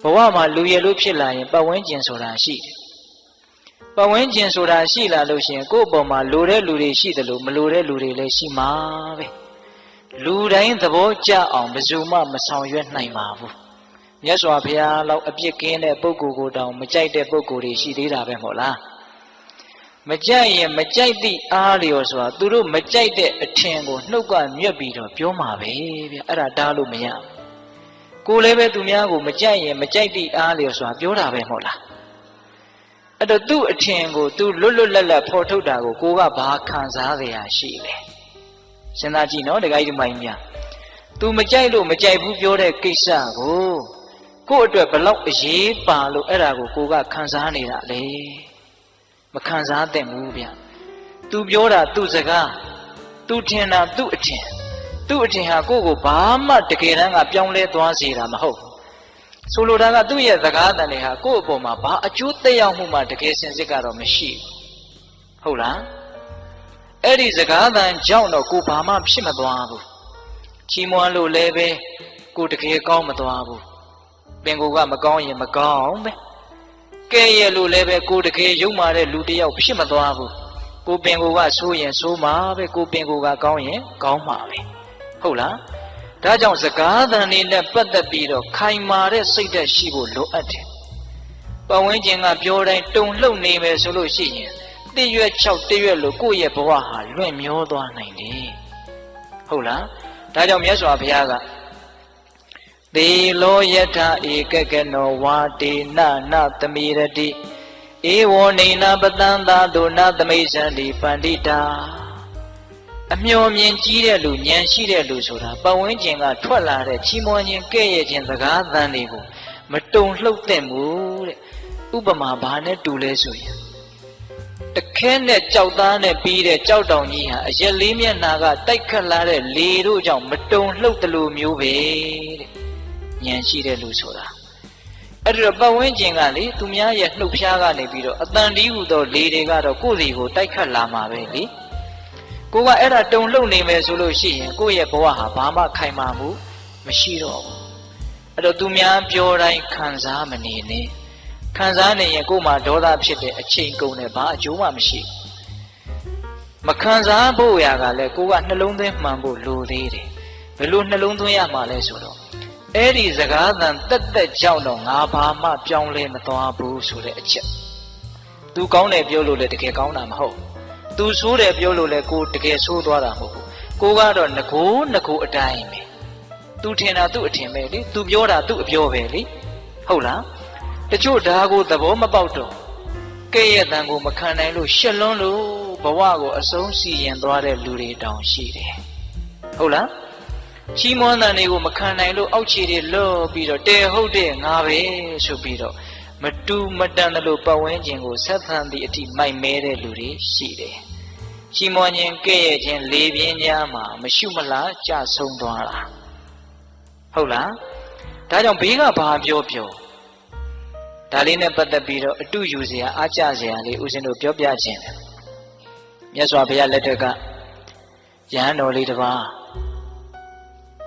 ဘဝမှာလူရလို့ဖြစ်လာရင်ပတ်ဝန်းကျင်ဆိုတာရှိတယ်ပတ်ဝန်းကျင်ဆိုတာရှိလာလို့ရှိရင်ကိုယ့်အပေါ်မှာလိုတဲ့လူတွေရှိတယ်လို့မလိုတဲ့လူတွေလည်းရှိမှာပဲလူတိုင်းသဘောကျအောင်ဘယ်သူမှမဆောင်ရွက်နိုင်ပါဘူးမြတ်စွာဘုရားလောက်အပြစ်ကင်းတဲ့ပုဂ္ဂိုလ်ကိုတောင်မကြိုက်တဲ့ပုဂ္ဂိုလ်တွေရှိသေးတာပဲမဟုတ်လားမကြိုက်ရင်မကြိုက်သည့်အားလျော်ဆိုတာသူတို့မကြိုက်တဲ့အထင်ကိုနှုတ်ကမြက်ပြီးတော့ပြောမှာပဲဗျအဲ့ဒါတားလို့မရကိုလည်းပဲသူများကိုမကြိုက်ရင်မကြိုက်သည့်အားလျော်ဆိုတာပြောတာပဲမဟုတ်လားအဲ့တော့သူ့အထင်ကိုသူလွတ်လွတ်လပ်လပ်ဖော်ထုတ်တာကိုကဘာခံစားကြရရှိလဲစဉ်းစားကြည့်နော်ဒကာကြီးဒီမိုင်းများသူမကြိုက်လို့မကြိုက်ဘူးပြောတဲ့ကိစ္စကိုယ့်အတွက်ဘလောက်အရေးပါလို့အဲ့ဒါကိုကခံစားနေတာလေမခံစားသင့်ဘူးဗျသူပြောတာသူ့စကားသူထင်တာသူ့အထင်ဟာကိုယ့်ကိုဘာမှတကယ်တမ်းကပြောင်းလဲသွားစေတာမဟုတ်ဆိုလိုတာကသူ့ရဲ့စကားတန်တွေဟာကိုယ့်အပေါ်မှာဘာအကျိုးသက်ရောက်မှုမှတကယ်စင်စစ်ကတော့မရှိဘူးဟုတ်လားအဲ့ဒီစကားတန်ကြောင့်တော့ကိုဘာမှဖြစ်မသွားဘူးချီးမွမ်းလို့လည်းပဲကိုတကယ်ကောင်းမသွားဘူးပင်ကိုကမကောင်းရင်မကောင်းပဲကဲရဲ့လို့လည်းပဲကိုတကယ်ယုံမာတဲ့လူတယောက်ဖြစ်မသွားဘူးကိုပင်ကိုကဆိုးရင်ဆိုးမှာပဲကိုပင်ကိုကကောင်းရင်ကောင်းမှာပဲဟုတ်လားဒါကြောင့်စကားသံတွေနဲ့ပတ်သက်ပြီးတော့ခိုင်မာတဲ့စိတ်ဓာတ်ရှိဖို့လိုအပ်တယ်ပတ်ဝန်းကျင်ကပြောတိုင်းတုံလှုပ်နေမယ်ဆိုလို့ရှိရင်တရွက်6တရွက်လို့ကိုယ့်ရဲ့ဘဝဟာလွင့်မျောသွားနိုင်တယ်ဟုတ်လားဒါကြောင့်မြတ်စွာဘုရားကသေလောယထာဧကကနောဝါတေနနသမိရတိဧဝောနေနပတံသာဒုနသမိစ္ဆန္တိပန္တိတာအမျှော်မြင်ကြီးတဲ့လူဉာဏ်ရှိတဲ့လူဆိုတာပတ်ဝန်းကျင်ကထွက်လာတဲ့ချီးမွမ်းခြင်းကဲ့ရဲ့ခြင်းစကားသံတွေကိုမတုံလှုပ်သင့်ဘူးတဲ့ဥပမာဘာနဲ့တူလဲဆိုရင်တခဲနဲ့ကြောက်သားနဲ့ပြီးတဲ့ကြောက်တောင်ကြီးဟာအရက်လေးမျက်နှာကတိုက်ခတ်လာတဲ့လေတို့ကြောင့်မတုံလှုပ်တယ်လို့မျိုးပဲတဲ့ဉာဏ်ရှိတဲ့လူဆိုတာအဲ့ဒီတော့ပတ်ဝန်းကျင်ကလေသူများရဲ့နှုတ်ဖျားကနေပြီးတော့အတန်တီးဟူသောလေတွေကတော့ကိုယ်စီကိုတိုက်ခတ်လာမှာပဲလေကိုကအဲ့ဒါတုံလှုပ်နေမယ်ဆိုလို့ရှိရင်ကိုယ့်ရဲ့ဘဝဟာဘာမှခိုင်မာမှုမရှိတော့ဘူးအဲ့တော့သူများပြောတိုင်းခံစားမနေနဲ့ခံစားနေရင်ကိုယ်မှာဒေါသဖြစ်တဲ့အချိန်ကုန်တယ်ဘာအကျိုးမှမရှိမခံစားဖို့ရာကလည်းကိုကနှလုံးသွင်းမှန်ဖို့လိုသေးတယ်ဘယ်လိုနှလုံးသွင်းရမှာလဲဆိုတော့အဲ့ဒီစကားသံတက်ကြောင့်တော့ငါဘာမှပြောင်းလဲမသွားဘူးဆိုတဲ့အချက်သူကောင်းတယ်ပြောလို့လည်းတကယ်ကောင်းတာမဟုတ်သူဆိုးတယ်ပြောလို့လည်းကိုတကယ်ဆိုးသွားတာမဟုတ်ဘူးကိုကတော့ငကိုအတိုင်းပဲသူထင်တာသူ့အထင်ပဲလေသူပြောတာသူ့အပြောပဲလေဟုတ်လားတချို့ဓာကိုသဘောမပေါက်တော့ကဲ့ရဲ့တန်ကိုမခံနိုင်လို့ရှက်လွန်းလို့ဘဝကိုအဆုံးစီရင်သွားတဲ့လူတွေတောင်ရှိတယ်ဟုတ်လားချီးမွမ်းတဲ့တွေကိုမခံနိုင်လို့အောက်ခြေတွေလော့ပြီးတော့တဲဟုတ်တဲ့ငါပဲဆိုပြီးတော့မတူမတန်တယ်လို့ပတ်ဝန်းကျင်ကိုဆက်ဆံသည့်အထိမိုက်မဲတဲ့လူတွေရှိတယ်ချီးမွမ်းခြင်းကဲ့ရဲ့ခြင်းလေပြင်းများမှာမရှုမလားကြဆုံးသွားတာဟုတ်လားဒါကြောင့်ဘေးကဘာပြောဒါလေးနဲ့ပတ်သက်ပြီးတော့အတူယူစရာအားကျစရာလေးဦးဇင်းတို့ပြောပြခြင်းတယ်မြတ်စွာဘုရားလက်ထက်ကယဟန်တော်လေးတစ်ပါး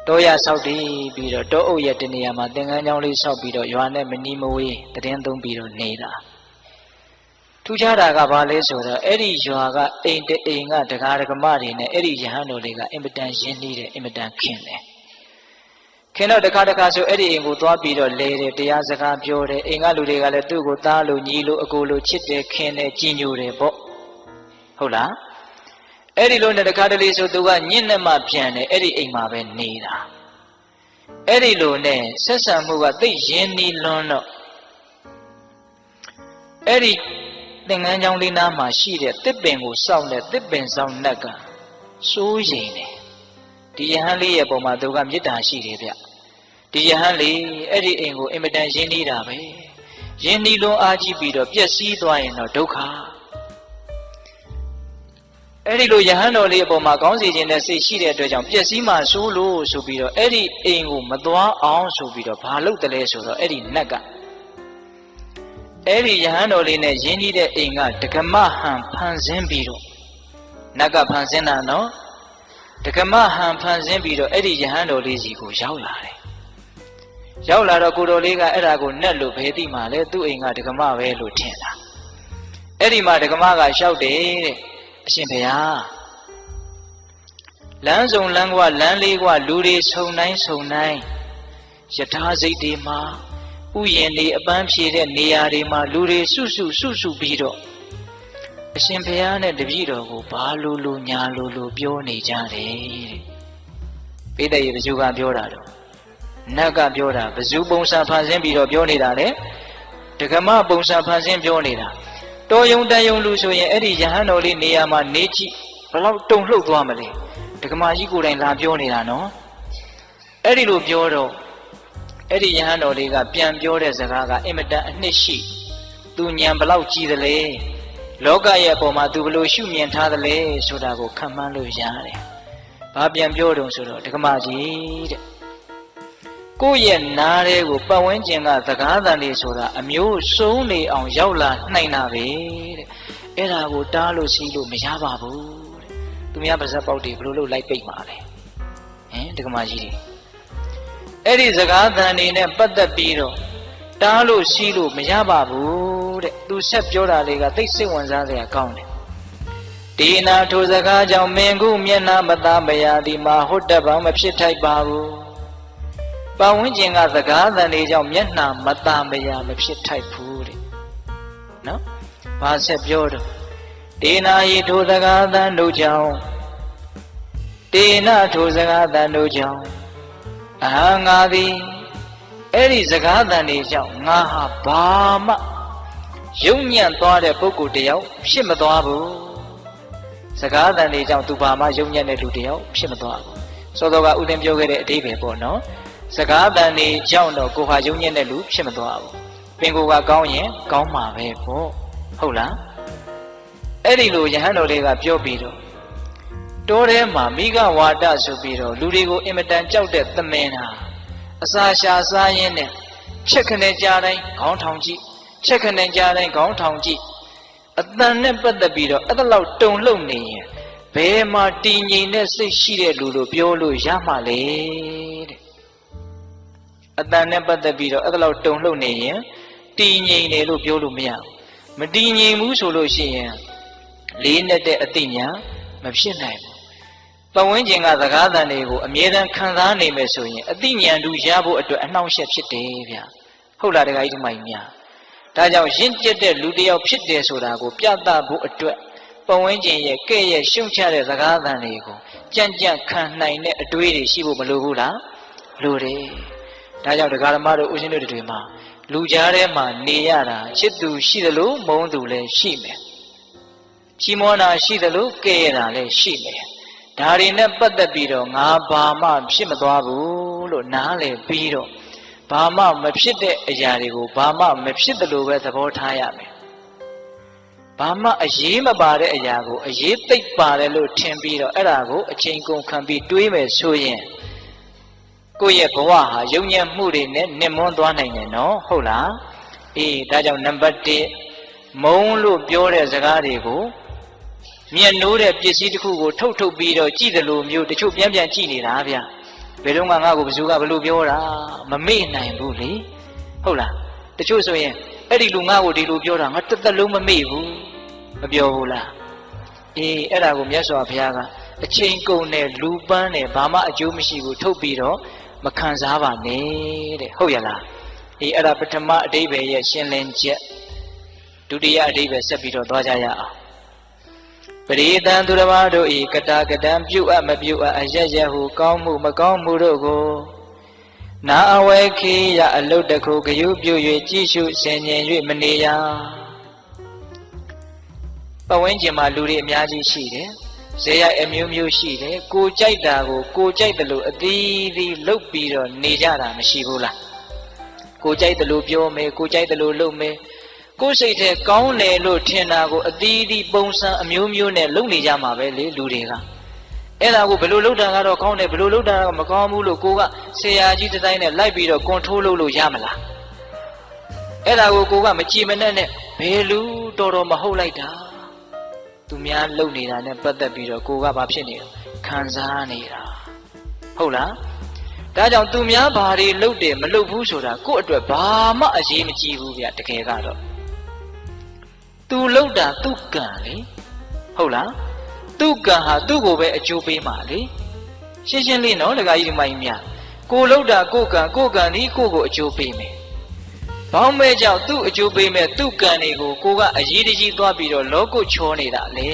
တောရဆောက်တည်ပြီးတော့တောအုပ်ရဲ့တနေရာမှာသင်္ကန်းကျောင်းလေးဆောက်ပြီးတော့ရွာနဲ့မနီးမဝေးတည်င်းသုံးပြီးတော့နေတာထူးခြားတာကဘာလဲဆိုတော့အဲ့ဒီရွာကအိမ်တအိမ်ကဒကာဒကမတွေနဲ့အဲ့ဒီယဟန်တော်လေးကအင်မတန်ရင်းနှီးတယ်အင်မတန်ခင်တယ်ခင်တော့တခါဆိုအဲ့ဒီအိမ်ကိုသွားပြီးတော့လဲတယ်တရားစကားပြောတယ်အိမ်ကလူတွေကလည်းသူ့ကိုသားလို့ညီလို့အကိုလို့ချစ်တယ်ခင်တယ်ကြည်ညိုတယ်ပေါ့ဟုတ်လားအဲ့ဒီလိုနဲ့တခါတလေဆိုသူကညစ်နဲ့မှပြန်တယ်အဲ့ဒီအိမ်မှာပဲနေတာအဲ့ဒီလိုနဲ့ဆက်ဆံမှုကသိရင်းနှီးလွန်းတော့အဲ့ဒီသင်္ကန်းကျောင်းလေးနားမှာရှိတဲ့တစ်ပင်ကိုစောင့်တဲ့တစ်ပင်ဆောင်နှက်ကစိုးရိမ်တယ်ဒီယဟန်လေးရဲ့ပုံမှာသူကမေတ္တာရှိတယ်ဗျဒီယဟန်လေးအဲ့ဒီအိမ်ကိုအင်မတန်ရင်းနှီးတာပဲရင်းနှီးလွန်းအားကြီးပြီးတော့ပျက်စီးသွားရင်တော့ဒုက္ခအဲ့ဒီလိုယဟန်တော်လေးအပေါ်မှာကောင်းစီခြင်းနဲ့စိတ်ရှိတဲ့အတွက်ကြောင့်ပျက်စီးမှဆိုးလို့ဆိုပြီးတော့အဲ့ဒီအိမ်ကိုမသွားအောင်ဆိုပြီးတော့ဘာလုပ်တယ်လဲဆိုတော့အဲ့ဒီနတ်ကအဲ့ဒီယဟန်တော်လေးနဲ့ရင်းနှီးတဲ့အိမ်ကဒကမဟန်ဖန်ဆင်းပြီးတော့နတ်ကဖန်ဆင်းတာနော်ဒကမဟန်ဖန်ဆင်းပြီးတော့အဲ့ဒီယဟန်တော်လေးစီကိုရောက်လာတယ် ရောက်လာတော့ကိုတော်လေးကအဲ့ဒါကိုနဲ့လို့ဘယ်သိမှလဲသူ့အိမ်ကဒကမပဲလို့ထင်တာအဲ့ဒီမှာဒကမကလျှောက်တယ်တဲ့အရှင်ဘုရားလမ်းဆောင်လမ်းကွာလမ်းလေးကွာလူတွေဆုံတိုင်းဆုံတိုင်းယထာစိတ်တွေမှာဥယျာဉ်တွေအပန်းဖြေတဲ့နေရာတွေမှာလူတွေစုပြီးတော့အရှင်ဘုရားနဲ့တပည့်တော်ကိုဘာလို့ညာလို့ပြောနေကြတယ်တဲ့ပိဋကရေဘယ်သူကပြောတာတော့နတ်ကပြောတာဘယ်သူပုံစံဖန်ဆင်းပြီးတော့ပြောနေတာလဲဒကမပုံစံဖန်ဆင်းပြောနေတာတော်ယုံတန်ယုံလူဆိုရင်အဲ့ဒီယဟန်တော်လေးနေရာမှာနေကြည့်ဘယ်လောက်တုန်လှုပ်သွားမလဲဒကမကြီးကိုယ်တိုင်လာပြောနေတာနော်အဲ့ဒီလိုပြောတော့အဲ့ဒီယဟန်တော်လေးကပြန်ပြောတဲ့စကားကအင်မတန်အနှစ်ရှိသူဉာဏ်ဘယ်လောက်ကြီးသလဲလောကရဲ့အပေါ်မှာသူဘယ်လိုရှုမြင်ထားသလဲဆိုတာကိုခံမှန်းလို့ရတယ်။ဘာပြန်ပြောတုံဆိုတော့ဒကမကြီးတဲ့ကိုယ့်ရဲ့နားတွေကိုပတ်ဝန်းကျင်ကစကားသံတွေဆိုတာအမျိုးစုံနေအောင်ရောက်လာနိုင်တာပဲတဲ့။အဲ့ဒါကိုတားလို့စီးလို့မရပါဘူးတဲ့။သူများပါဇက်ပေါက်တွေဘယ်လိုလုပ်လိုက်ပိတ်မှာလဲ။ဒကမကြီးတွေအဲ့ဒီစကားသံတွေနဲ့ပတ်သက်ပြီးတော့တားလို့စီးလို့မရပါဘူးတဲ့သူဆက်ပြောတာလေးကသိစိတ်ဝင်စားစရာကောင်းတယ်ဒီနာထိုစကားကြောင့်မင်းခုမျက်နှာမသားမရသည်မှာဟုတ်တပေါင်းမဖြစ်ထိုက်ပါဘူးပတ်ဝန်းကျင်ကစကားသံတွေကြောင့်မျက်နှာမသားမရမဖြစ်ထိုက်ဘူးတဲ့နော်ဘာဆက်ပြောတော့ဒီနာဤထိုစကားသံတို့ကြောင့်ဒီနာထိုစကားသံတို့ကြောင့်အဟံငါသည်အဲ့ဒီစကားသံတွေကြောင့်ငါဟာဘာမှယုံညံ့သွားတဲ့ပုဂ္ဂိုလ်တယောက်ဖြစ်မသွားဘူးစကားသံတွေကြောင့်သူဘာမှယုံညံ့တဲ့လူတယောက်ဖြစ်မသွားဘူးစောစောကဥဒင်းပြောခဲ့တဲ့အဓိပ္ပာယ်ပေါ့နော်စကားသံတွေကြောင့်တော့ကိုဟာယုံညံ့တဲ့လူဖြစ်မသွားဘူးပင်ကိုယ်ကကောင်းရင်ကောင်းမှာပဲပေါ့ဟုတ်လားအဲ့ဒီလိုယဟန်တော်လေးကပြောပြီးတော့တောထဲမှာမိဂဝါဒဆိုပြီးတော့လူတွေကိုအင်မတန်ကြောက်တဲ့သမင်ဟာအစာရှာစားရင်းနဲ့ချက်ခနဲ့ကြားတိုင်းခေါင်းထောင်ကြည့်ချက်ခနဲ့ကြားတိုင်းခေါင်းထောင်ကြည့်အတန်နဲ့ပတ်သက်ပြီးတော့အဲ့ဒါလောက်တုန်လှုပ်နေရင်ဘယ်မှာတည်ငြိမ်တဲ့စိတ်ရှိတဲ့လူလို့ပြောလို့ရမှာလဲတဲ့အတန်နဲ့ပတ်သက်ပြီးတော့အဲ့ဒါလောက်တုန်လှုပ်နေရင်တည်ငြိမ်တယ်လို့ပြောလို့မရဘူးမတည်ငြိမ်ဘူးဆိုလို့ရှိရင်လေးနဲ့တဲ့အသိဉာဏ်မဖြစ်နိုင်ဘူးပတ်ဝန်းကျင်ကစကားသံတွေကိုအမြဲတမ်းခံစားနေမယ်ဆိုရင်အသိဉာဏ်တူရဖို့အတွက်အနှောင့်အယှက်ဖြစ်တယ်ဗျဟုတ်လားတခါကြီးဒီမိုင်များဒါကြောင့်ရင့်ကျက်တဲ့လူတစ်ယောက်ဖြစ်တယ်ဆိုတာကိုပြသဖို့အတွက်ပတ်ဝန်းကျင်ရဲ့ကဲ့ရဲ့ရှုံချတဲ့စကားသံတွေကိုကြံ့ကြံ့ခံနိုင်တဲ့အတွေးတွေရှိဖို့မလိုဘူးလားလိုတယ်ဒါကြောင့်ဒကာဓမ္မတို့ဦးဇင်းတို့တွေမှာလူကြားထဲမှာနေရတာချစ်သူရှိသလိုမုန်းသူလည်းရှိမယ်ချီးမွမ်းတာရှိသလိုကဲ့ရတာလည်းရှိမယ်ဒါတွေနဲ့ပတ်သက်ပြီးတော့ငါဘာမှဖြစ်မသွားဘူးလို့နားလည်ပြီးတော့ဘာမှမဖြစ်တဲ့အရာတွေကိုဘာမှမဖြစ်တယ်လို့ပဲသဘောထားရမယ်ဘာမှအရေးမပါတဲ့အရာကိုအရေးသိပ်ပါတယ်လို့ထင်ပြီးတော့အဲ့ဒါကိုအချိန်ကုန်ခံပြီးတွေးမယ်ဆိုရင်ကိုယ့်ရဲ့ဘဝဟာယုံညံ့မှုတွေနဲ့နှင်မွန်းသွားနိုင်တယ်နော်ဟုတ်လားအေးဒါကြောင့်နံပါတ်1မုန်းလို့ပြောတဲ့စကားတွေကိုမြတ်နိုးတဲ့ပစ္စည်းတစ်ခုကိုထုတ်ပြီးတော့ကြည့်တယ်လို့မျိုးတချို့ပြန်ကြည့်နေတာဗျဘယ်တော့မှငါ့ကိုဘယ်သူကဘလို့ပြောတာမမေ့နိုင်ဘူးလေဟုတ်လားတချို့ဆိုရင်အဲ့ဒီလူငါ့ကိုဒီလိုပြောတာငါတစ်သက်လုံးမမေ့ဘူးမပြောဘူးလားအေးအဲ့ဒါကိုမြတ်စွာဘုရားကအချိန်ကုန်တဲ့လူပန်းနဲ့ဘာမှအကျိုးမရှိဘူးထုတ်ပြီးတော့မခံစားပါနဲ့တဲ့ဟုတ်ရလားအေးအဲ့ဒါပထမအဓိပ္ပာယ်ရဲ့ရှင်းလင်းချက်ဒုတိယအဓိပ္ပာယ်ဆက်ပြီးတော့သွားကြရအောင်ပရိသံသူတော်ဘာတို့ဤကတာကတံပြုအပ်မပြုအပ်အရရဟုကောင်းမှုမကောင်းမှုတို့ကိုနာအဝဲခေယအလုတ်တခုဂယုပြု၍ကြည်ရှုဆင်ញင်၍မနေရပတ်ဝန်းကျင်မှာလူတွေအများကြီးရှိတယ်ဇေယျအမျိုးမျိုးရှိတယ်ကိုကြိုက်တာကိုကိုကြိုက်တယ်လို့အသီးသီးလုပ်ပြီးတော့နေကြတာမရှိဘူးလားကိုကြိုက်တယ်လို့ပြောမယ်ကိုကြိုက်တယ်လို့လုပ်မယ်ကိုယ်စိတ်ထဲကောင်းတယ်လို့ထင်တာကိုအသီးသီးပုံစံအမျိုးမျိုးနဲ့လုပ်နေကြမှာပဲလေလူတွေကအဲ့ဒါကိုဘယ်လိုလုပ်တာကတော့ကောင်းတယ်ဘယ်လိုလုပ်တာကမကောင်းဘူးလို့ကိုကဆရာကြီးတစ်တိုင်းနဲ့လိုက်ပြီးတော့ကွန်ထရိုးလုပ်လို့ရမလားအဲ့ဒါကိုကမကြည်မနဲ့ဘယ်လူတော်မဟုတ်လိုက်တာသူများလုပ်နေတာနဲ့ပတ်သက်ပြီးတော့ကိုကဘာဖြစ်နေလဲခံစားနေတာဟုတ်လား ဒါကြောင့်သူများဘာတွေလှုပ်တယ်မလှုပ်ဘူးဆိုတာကိုယ့်အတွက်ဘာမှအရေးမကြီးဘူးဗျတကယ်ကတော့သူလှုပ်တာသူ့ကံလေဟုတ်လားသူ့ကံဟာသူ့ကိုပဲအကျိုးပေးမှာလေရှင်းရှင်းလေးနော်ဒကာကြီးဒီမိုင်းများကိုလှုပ်တာကိုကံဒီကိုကိုအကျိုးပေးမယ်ဘောင်းမဲကြောင့်သူ့အကျိုးပေးမဲ့သူ့ကံတွေကိုကိုကအရေးတကြီးသွားပြီးတော့လောကုတ်ချောနေတာလေ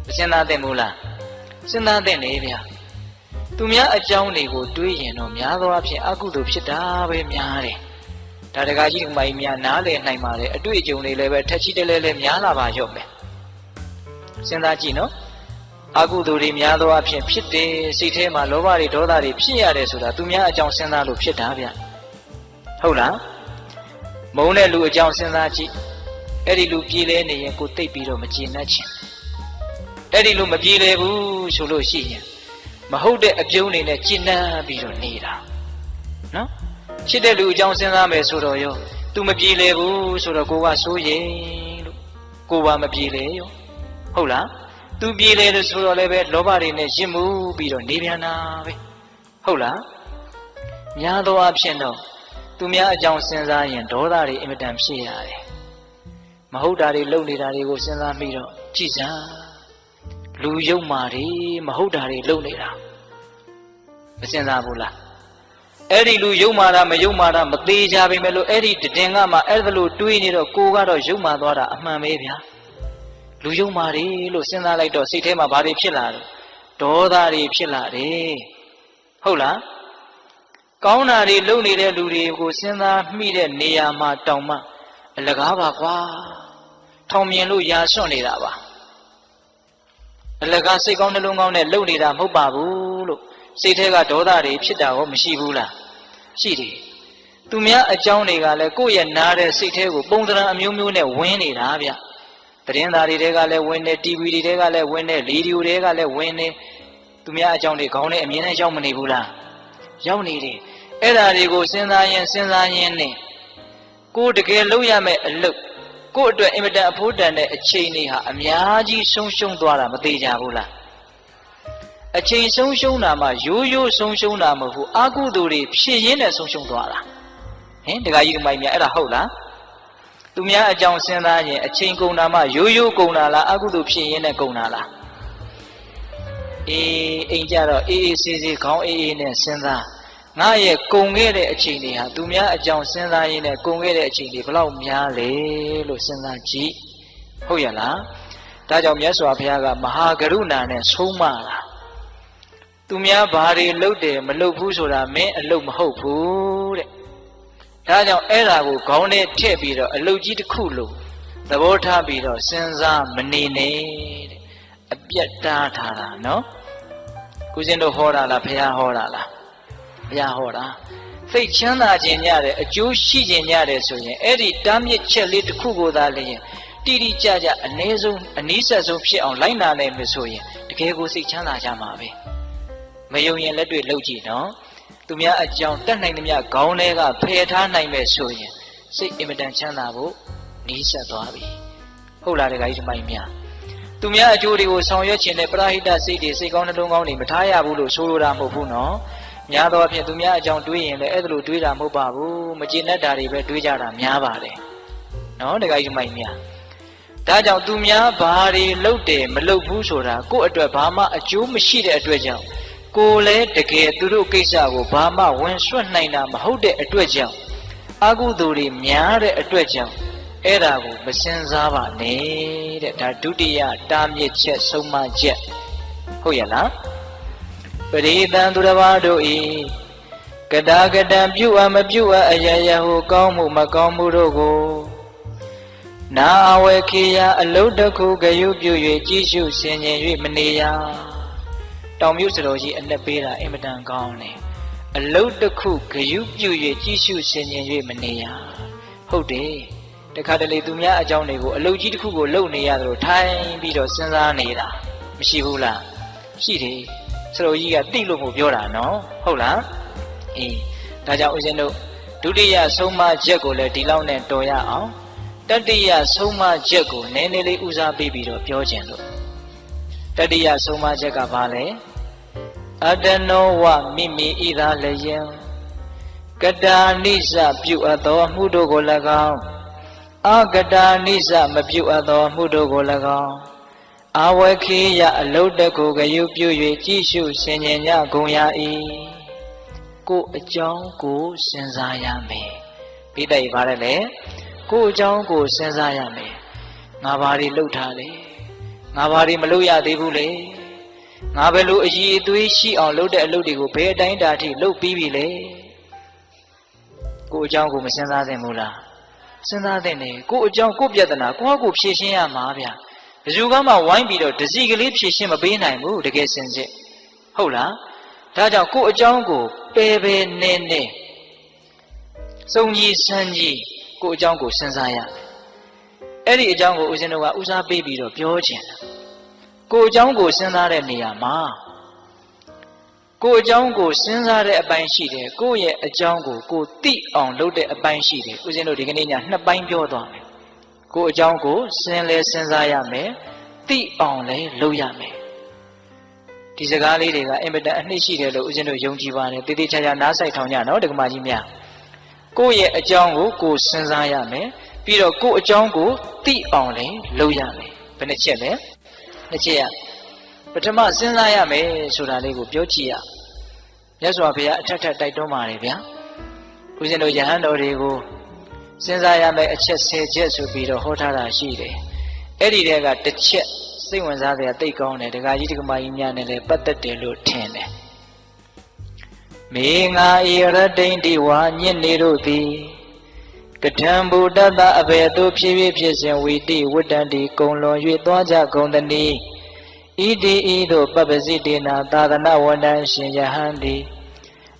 မစင်သားတဲ့မို့လားစဉ်းစားတဲ့နေဗျာသူများအကြောင်းတွေကိုတွေးရင်တော့များသောအားဖြင့်အကုသိုလ်ဖြစ်တာပဲများတယ်ဒါတကားကြီးဒီမိုင်းများနားလည်နိုင်ပါလေအတွေ့အကြုံတွေလည်းပဲထက်ချီတလဲလဲများလာပါရော့မယ်စဉ်းစားကြည့်နော်အကုသိုလ်တွေများသောအားဖြင့်ဖြစ်တယ်စိတ်ထဲမှာလောဘတွေဒေါသတွေဖြစ်ရတယ်ဆိုတာသူများအကြောင်းစဉ်းစားလို့ဖြစ်တာဗျဟုတ်လားမုန်းတဲ့လူအကြောင်းစဉ်းစားကြည့်အဲ့ဒီလူပြေးလဲနေရင်ကိုသိပ်ပြီးတော့မကျေနပ်ချင်အဲ့ဒီလူမပြေးလဲဘူးဆိုလို့ရှိရင်မဟုတ်တဲ့အပြုံးတွေနဲ့ကျေနပ်ပြီးတော့နေတာနော်ချစ်တဲ့လူအကြောင်းစဉ်းစားမယ်ဆိုတော့ရောသူမပြေးလဲဘူးဆိုတော့ကိုကစိုးရင်လို့ကိုကမပြေးလဲရောဟုတ်လားသူပြေးလဲလို့ဆိုတော့လည်းပဲလောဘတွေနဲ့ရစ်မှုပြီးတော့နေပြန်တာပဲဟုတ်လားများသောအားဖြင့်တော့သူများအကြောင်းစဉ်းစားရင်ဒေါသတွေအင်မတန်ဖြစ်ရတယ်မဟုတ်တာတွေလုပ်နေတာတွေကိုစဉ်းစားပြီးတော့ကြည်စမ်းလူယုံမာတွေမဟုတ်တာတွေလုပ်နေတာမစဉ်းစားဘူးလားအဲ့ဒီလူယုံမာတာမယုံမာတာမသေးကြပါပဲလို့အဲ့ဒီတည်ငါမှအဲ့ဒါလို့တွေးနေတော့ကိုကတော့ယုံမာသွားတာအမှန်ပဲဗျာလူယုံမာတွေလို့စဉ်းစားလိုက်တော့စိတ်ထဲမှာဘာတွေဖြစ်လာလဲဒေါသတွေဖြစ်လာတယ်ဟုတ်လားကောင်းတာတွေလုပ်နေတဲ့လူတွေကိုစဉ်းစားမိတဲ့နေရာမှာတောင်မှအလကားပါကွာထောင်မြင်လို့ရာစွန့်နေတာပါအလကားစိတ်ကောင်းနှလုံးကောင်းနဲ့လုပ်နေတာမဟုတ်ပါဘူးလို့စိတ်ထဲကဒေါသတွေဖြစ်တာရောမရှိဘူးလားရှိတယ်သူများအကြောင်းတွေကလည်းကိုယ့်ရဲ့နားတဲ့စိတ်ထဲကိုပုံသဏ္ဍာန်အမျိုးမျိုးနဲ့ဝင်နေတာဗျသတင်းသားတွေကလည်းဝင်နေ TV တွေကလည်းဝင်နေရေဒီယိုတွေကလည်းဝင်နေသူများအကြောင်းတွေခေါင်းနဲ့အမြင်နဲ့ရောက်မနေဘူးလားရောက်နေတယ်အဲ့ဓာတွေကိုစဉ်းစားရင်နဲ့ကိုယ်တကယ်လုပ်ရမယ့်အလုပ်ကိုယ့်အတွက်အင်မတန်အဖို့တန်တဲ့အချိန်တွေဟာအများကြီးဆုံးရှုံးသွားတာမသေးကြဘူးလားအချိန်ဆုံးရှုံးတာမှရိုးဆုံးရှုံးတာမဟုတ်ဘူးအကုသိုလ်တွေဖြစ်ရင်းနဲ့ဆုံးရှုံးသွားတာဟင်တခါကြီးမိုင်းများအဲ့ဒါဟုတ်လားသူများအကြောင်းစဉ်းစားရင်အချိန်ကုန်တာမှရိုးကုန်တာလားအကုသိုလ်ဖြစ်ရင်းနဲ့ကုန်တာလားအိမ်ကြတော့အေးဆေးခေါင်းအေးနဲ့စဉ်းစားငါရဲ့ကုန်ခဲ့တဲ့အချိန်တွေဟာသူများအကြောင်းစဉ်းစားရင်းနဲ့ကုန်ခဲ့တဲ့အချိန်တွေဘလောက်များလဲလို့စဉ်းစားကြည့်ဟုတ်ရလားဒါကြောင့်မြတ်စွာဘုရားကမဟာကရုဏာနဲ့ဆုံးမတာသူများဘာတွေလုပ်တယ်မလုပ်ဘူးဆိုတာမင်းအလုပ်မဟုတ်ဘူးတဲ့ဒါကြောင့်အဲ့ဒါကိုခေါင်းထဲထည့်ပြီးတော့အလုပ်ကြီးတစ်ခုလို့သဘောထားပြီးတော့စဉ်းစားမနေနဲ့တဲ့အပြတ်တားထားတာနော်ကိုရှင်တို့ဟောတာလားဘုရားဟောတာလားဘုရားဟောတာစိတ်ချမ်းသာခြင်းညတဲ့အကျိုးရှိခြင်းညတဲ့ဆိုရင်အဲ့ဒီတားမြစ်ချက်လေးတစ်ခုကိုသာလျင်တိတိကျကျအနည်းဆုံးအနည်းဆက်ဆုံးဖြစ်အောင်လိုက်နာနိုင်မယ်ဆိုရင်တကယ်ကိုစိတ်ချမ်းသာကြမှာပဲမယုံရင်လက်တွေ့လုပ်ကြည့်နော်သူများအကြောင်းတတ်နိုင်သမျှခေါင်းထဲကဖယ်ထားနိုင်မယ်ဆိုရင်စိတ်အင်မတန်ချမ်းသာဖို့နီးစပ်သွားပြီဟုတ်လားတခါကြီးဒီမိုင်းများသူများအကျိုးတွေကိုဆောင်ရွက်ခြင်းနဲ့ပရဟိတစိတ်တွေစိတ်ကောင်းနှလုံးကောင်းတွေမထားရဘူးလို့ဆိုလိုတာမဟုတ်ဘူးနော်များသောအားဖြင့်သူများအကြောင်းတွေးရင်လည်းအဲ့ဒါလိုတွေးတာမဟုတ်ပါဘူးမကျေနပ်တာတွေပဲတွေးကြတာများပါတယ်နော်တခါကြီးဒီမိုင်းများဒါကြောင့်သူများဘာတွေလုပ်တယ်မလုပ်ဘူးဆိုတာကိုယ့်အတွက်ဘာမှအကျိုးမရှိတဲ့အတွက်ကြောင့်ကိုယ်လည်းတကယ်သူတို့ကိစ္စကိုဘာမှဝင်ဆွတ်နိုင်တာမဟုတ်တဲ့အတွက်ကြောင့်အကုသိုလ်တွေများတဲ့အတွက်ကြောင့်အဲ့ဒါကိုမစင်စားပါနဲ့တဲ့ဒါဒုတိယတားမြစ်ချက်ဆုံးမချက်ဟုတ်ရလားပရိသံသူတစ်ပါးတို့ဤကတာကတံပြုအပ်မပြုအပ်အယယဟုကောင်းမှုမကောင်းမှုတို့ကိုနာအဝေခေယအလုံးတစ်ခုဂယုပြု၍ကြည်ရှုဆင်ခြင်၍မနေရတောင်မြုပ်စတော်ကြီးအလက်ပေးတာအင်မတန်ကောင်းတယ်အလုံးတစ်ခုဂယုပြု၍ကြည်ရှုဆင်ခြင်၍မနေရဟုတ်တယ်တခါတလေသူများအကြောင်းတွေကိုအလုံးကြီးတစ်ခုကိုလုပ်နေရသလိုထိုင်ပြီးတော့စဉ်းစားနေတာမရှိဘူးလားရှိတယ်စတော်ကြီးကသိလို့မို့ပြောတာနော်ဟုတ်လားအေးဒါကြောင့်ဦးဇင်းတို့ဒုတိယဆုံးမချက်ကိုလည်းဒီလောက်နဲ့တော်ရအောင်တတိယဆုံးမချက်ကိုနည်းနည်းလေးဦးစားပေးပြီးတော့ပြောခြင်းလို့တတိယဆုံးမချက်ကဘာလဲ အတနောဝမိမိဤသာလျင်ကတာနိစ္စပြုအပ်သောမှုတို့ကို၎င်းအကတာနိစ္စမပြုအပ်သောမှုတို့ကို၎င်းအဝခေယအလုတ်တကိုဂယုပြု၍ကြည့်ရှုဆင်ခြင်ကြကုန်ရ၏ကိုအကြောင်းကိုစဉ်းစားရမယ်ပိဋိဗါရလေကိုအကြောင်းကိုစဉ်းစားရမယ်ငါဘာတွေလှုပ်ထားလဲငါဘာတွေမလုပ်ရသေးဘူးလေငါဘယ်လိုအည်အသွေးရှိအောင်လုပ်တဲ့အလုပ်တွေကိုဘယ်အတိုင်းတာထိလုပ်ပြီးပြီလဲကိုအကြောင်းကိုမစဉ်းစားသင့်ဘူးလားစဉ်းစားသင့်တယ်ကိုအကြောင်းကိုပြဿနာကိုယ့်ကိုဖြေရှင်းရမှာဗျာဘယ်သူကမှဝိုင်းပြီးတော့တစီကလေးဖြေရှင်းမပေးနိုင်ဘူးတကယ်စင်စစ်ဟုတ်လားဒါကြောင့်ကိုအကြောင်းကိုပယ်ပယ်နေနေစုံကြီးစမ်းကြီးကိုအကြောင်းကိုစဉ်းစားရအဲ့ဒီအကြောင်းကိုဦးဇင်းတို့ကဦးစားပေးပြီးတော့ပြောချင်တယ်ကိုအကြောင်းကိုစဉ်းစားတဲ့နေရာမှာကိုအကြောင်းကိုစဉ်းစားတဲ့အပိုင်းရှိတယ်ကိုရဲ့အကြောင်းကိုကိုသိအောင်လုပ်တဲ့အပိုင်းရှိတယ်ဦးဇင်းတို့ဒီကနေ့ညနှစ်ပိုင်းပြောသွားမယ်ကိုအကြောင်းကိုစဉ်းစားရမယ်သိအောင်လည်းလုပ်ရမယ်ဒီစကားလေးတွေကအင်မတန်အနှစ်ရှိတယ်လို့ဦးဇင်းတို့ယုံကြည်ပါတယ်တည်တည်ချာချာနားဆိုင်ထောင်ကြနော်ဒကမကြီးများကိုရဲ့အကြောင်းကိုကိုစဉ်းစားရမယ်ပြီးတော့ကိုအကြောင်းကိုသိအောင်လည်းလုပ်ရမယ်ဘယ်နှချက်လဲနှစ်ချက်ရပထမစဉ်းစားရမယ်ဆိုတာလေးကိုပြောကြည့်ရမြတ်စွာဘုရားအထက်ထက်တိုက်တွန်းပါတယ်ဗျာဦးဇင်းတို့ယဟန်တော်တွေကိုစဉ်းစားရမယ်အချက်10ချက်ဆိုပြီးတော့ဟောထားတာရှိတယ်အဲ့ဒီတဲကတစ်ချက်စိတ်ဝင်စားစရာသိကောင်းတယ်ဒကာကြီးဒကမကြီးများနဲ့လည်းပတ်သက်တယ်လို့ထင်တယ်မေငါဤရတိန်တိဝါညစ်နေတို့သည်ကထံဗုဒ္ဓတအဘေတုဖြည်းဖြည်းဖြစ်စဉ်ဝီတိဝတ္တန္တိကုံလွန်၍သွားကြကုန်တည်းဣတိဤသို့ပပ္ပစိတေနာသာသနာဝန္တံရှင်ယဟန်တိ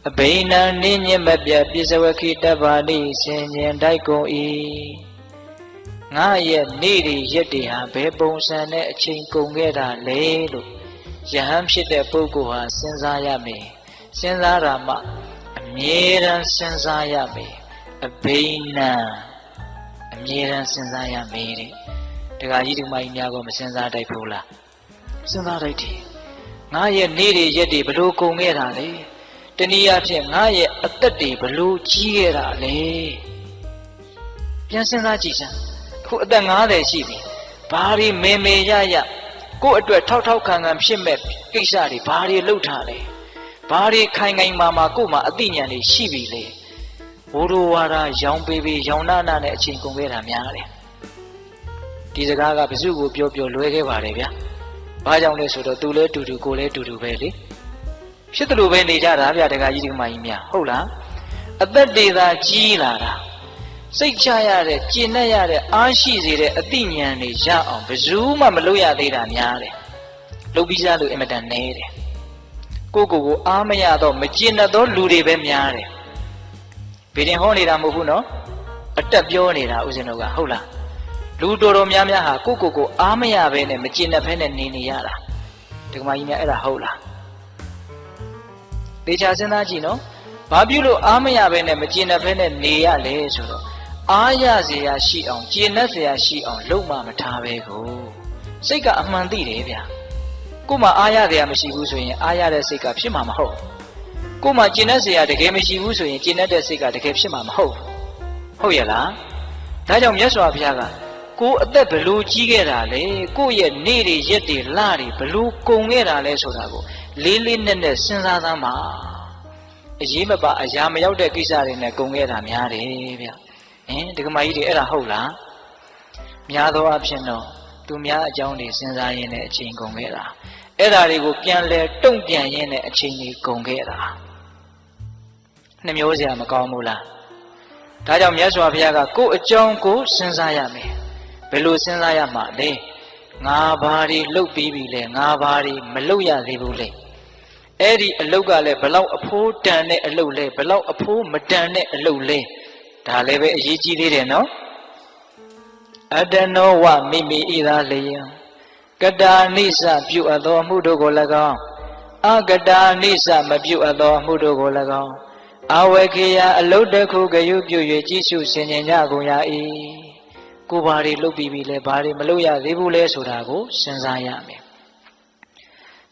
အဘိနံနိညမပြပိစဝခိတဗ္ဗာနိဆင်ញင်တိုက်ကုန်၏ငါရဲ့နေ့တွေရက်တွေဟာဘယ်ပုံစံနဲ့အချိန်ကုန်ခဲ့တာလဲလို့ယဟန်ဖြစ်တဲ့ပုဂ္ဂိုလ်ဟာစဉ်းစားရမယ်စဉ်းစားတာမှအမြဲတမ်းစဉ်းစားရမယ်အဘိနံအမြဲတမ်းစဉ်းစားရမယ်တဲ့ဒကာကြီးဒကာမကြီးများကမစဉ်းစားတတ်ဘူးလားစဉ်းစားတတ်တယ်ငါရဲ့နေ့တွေရက်တွေဘလို့ကုန်ခဲ့တာလဲတနည်းအားဖြင့်ငါရဲ့အသက်တွေဘလို့ကြီးခဲ့တာလဲပြန်စဉ်းစားကြည့်စမ်းအခုအသက်90ရှိပြီဘာတွေမေမေရရကိုယ့်အတွက်ထောက်ထောက်ခံခံဖြစ်မဲ့ကိစ္စတွေဘာတွေလုပ်ထားလဲဘာတွေခိုင်ခိုင်မာမာကို့မှာအသိဉာဏ်တွေရှိပြီလေဘိုးတော်ဝါဒရောင်ပေးပေးရောင်နာနာနဲ့အချိန်ကုန်ခဲ့တာများတယ်ဒီစကားကဘယ်သူကိုပြောလွဲခဲ့ပါတယ်ဗျာဘာကြောင့်လဲဆိုတော့သူလဲတူတူကိုလဲတူတူပဲလေဖြစ်တယ်လို့ပဲနေကြတာဗျာဒကာကြီးဒကာမကြီးများဟုတ်လားအသက်တွေသာကြီးလာတာစိတ်ချရတဲ့ကျင့်တတ်ရတဲ့အားရှိစေတဲ့အသိဉာဏ်တွေရအောင်ဘယ်သူမှမလုပ်ရသေးတာများတယ်လုပ်ပြီးသားလို့အင်မတန်နေတယ်ကိုအားမရတော့မကျင့်တတ်သောလူတွေပဲများတယ်ဗေဒင်ဟောနေတာမဟုတ်ဘူးနော်အတက်ပြောနေတာဦးဇင်းတို့ကဟုတ်လားလူတော်များများဟာကိုအားမရဘဲနဲ့မကျင့်တတ်ဘဲနဲ့နေရတာဒီကမကြီးများအဲ့ဒါဟုတ်လားသေချာစဉ်းစားကြည့်နော်ဘာဖြစ်လို့အားမရဘဲနဲ့မကျင့်တတ်ဘဲနဲ့နေရလဲဆိုတော့အားရเสียရရှိအောင်ကျင့်တတ်เสียရရှိအောင်လုပ်မှမထားပဲကိုစိတ်ကအမှန်သိတယ်ဗျာကို့မှာအားရเสียရမရှိဘူးဆိုရင်အားရတဲ့စိတ်ကဖြစ်မှာမဟုတ်ကို့မှာကျင့်တတ်เสียရတကယ်မရှိဘူးဆိုရင်ကျင့်တတ်တဲ့စိတ်ကတကယ်ဖြစ်မှာမဟုတ်ဟုတ်ရဲ့လားဒါကြောင့်မြတ်စွာဘုရားကကိုအသက်ဘလို့ကြီးခဲ့တာလဲကိုရဲ့နေ့တွေရက်တွေလတွေဘလို့ကုန်ခဲ့တာလဲဆိုတာကိုလေးလေးနက်နက်စဉ်းစားသမ်းပါအရေးမပါအရာမရောက်တဲ့ကိစ္စတွေနဲ့ကုန်ခဲ့တာများတယ်ဗျဒီကမကြီးတွေအဲ့ဒါဟုတ်လားများသောအားဖြင့်တော့သူများအကြောင်းတွေစဉ်းစားရင်းနဲ့အချိန်ကုန်ခဲ့တာအဲ့ဒါတွေကိုပြန်လဲတုံ့ပြန်ရင်းနဲ့အချိန်တွေကုန်ခဲ့တာနှမျိုးစရာမကောင်းဘူးလားဒါကြောင့်မြတ်စွာဘုရားကကိုယ်အကြောင်းကိုစဉ်းစားရမယ်ဘယ်လိုစဉ်းစားရမှာလဲငါဘာတွေလှုပ်ပြီးပြီလဲငါဘာတွေမလှုပ်ရသေးဘူးလဲအဲ့ဒီအလုတ်ကလည်းဘလောက်အဖိုးတန်တဲ့အလုတ်လဲဘလောက်အဖိုးမတန်တဲ့အလုတ်လဲဒါလည်းပဲအရေးကြီးသေးတယ်နော်အတနောဝမိမိဤသာလျင်ကတာနိစ္စပြုအပ်သောမှုတို့ကို၎င်းအကတာနိစ္စမပြုအပ်သောမှုတို့ကို၎င်းအဝေခေယအလုတ်တစ်ခုဂယုပြု၍ကြည့်ရှုဆင်ခြင်ကြကုန်ရ၏ကိုဘာတွေလုပ်ပြီးပြီလဲဘာတွေမလုပ်ရသေးဘူးလဲဆိုတာကိုစဉ်းစားရမယ်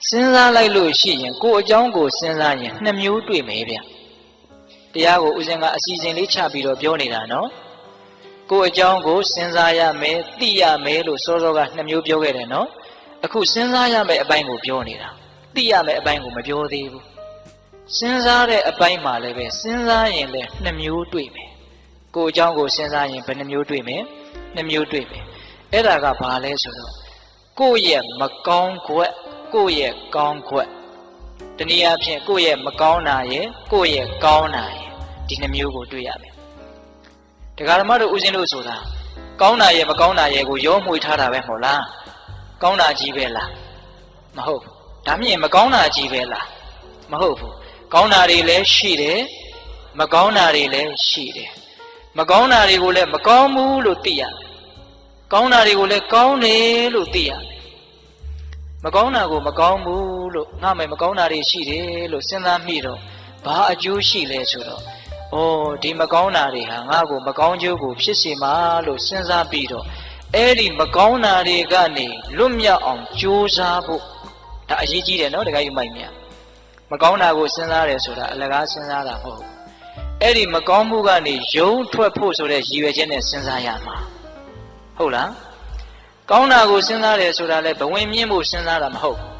စဉ်းစားလိုက်လို့ရှိရင်ကိုယ်အကြောင်းကိုစဉ်းစားရင်နှစ်မျိုးတွေ့မယ်ဗျတရားကိုဦးဇင်းကအစီအစဉ်လေးချပြီးတော့ပြောနေတာနော်ကိုယ်အကြောင်းကိုစဉ်းစားရမယ်သိရမယ်လို့စောစောကနှစ်မျိုးပြောခဲ့တယ်နော်အခုစဉ်းစားရမယ်အပိုင်းကိုပြောနေတာသိရမယ်အပိုင်းကိုမပြောသေးဘူးစဉ်းစားတဲ့အပိုင်းမှာလည်းပဲစဉ်းစားရင်လည်းနှစ်မျိုးတွေ့မယ်ကိုယ်အကြောင်းကိုစဉ်းစားရင်ဘယ်နှမျိုးတွေ့မယ်နှစ်မျိုးတွေ့မယ်အဲ့ဒါကဘာလဲဆိုတော့ကိုယ့်ရဲ့မကောင်းကွက်ကိုယ့်ရဲ့ကောင်းကွက်တနည်းအားဖြင့်ကိုယ့်ရဲ့မကောင်းတာရဲ့ကိုယ့်ရဲ့ကောင်းတာရဲ့ဒီနှစ်မျိုးကိုတွေ့ရမယ်တရားဓမ္မတို့ဦးဇင်းတို့ဆိုတာကောင်းတာရဲ့မကောင်းတာရဲ့ကိုရောမှွေထားတာပဲမဟုတ်လားကောင်းတာကြီးပဲလားမဟုတ်ဘူးဒါမြင်မကောင်းတာကြီးပဲလားမဟုတ်ဘူးကောင်းတာတွေလည်းရှိတယ်မကောင်းတာတွေလည်းရှိတယ်မကောင်းတာတွေကိုလည်းမကောင်းဘူးလို့သိရတယ်ကောင်းတာတွေကိုလည်းကောင်းတယ်လို့သိရတယ်မကောင်းတာကိုမကောင်းဘူးလို့ငါမယ်မကောင်းတာတွေရှိတယ်လို့စဉ်းစားမိတော့ဘာအကျိုးရှိလဲဆိုတော့ဩဒီမကောင်းတာတွေဟာငါ့ကိုမကောင်းကျိုးကိုဖြစ်စေမှာလို့စဉ်းစားပြီးတော့အဲ့ဒီမကောင်းတာတွေကနေလွတ်မြောက်အောင်ကြိုးစားဖို့ဒါအရေးကြီးတယ်နော်တခါယူမိုက်မြမကောင်းတာကိုစဉ်းစားတယ်ဆိုတာအလကားစဉ်းစားတာမဟုတ်ဘူးအဲ့ဒီမကောင်းမှုကနေယုံထွက်ဖို့ဆိုတဲ့ရည်ရွယ်ချက်နဲ့စဉ်းစားရမှာဟုတ်လားကောင်းတာကိုစဉ်းစားတယ်ဆိုတာလည်းဘဝင်မြင့်ဖို့စဉ်းစားတာမဟုတ်ဘူး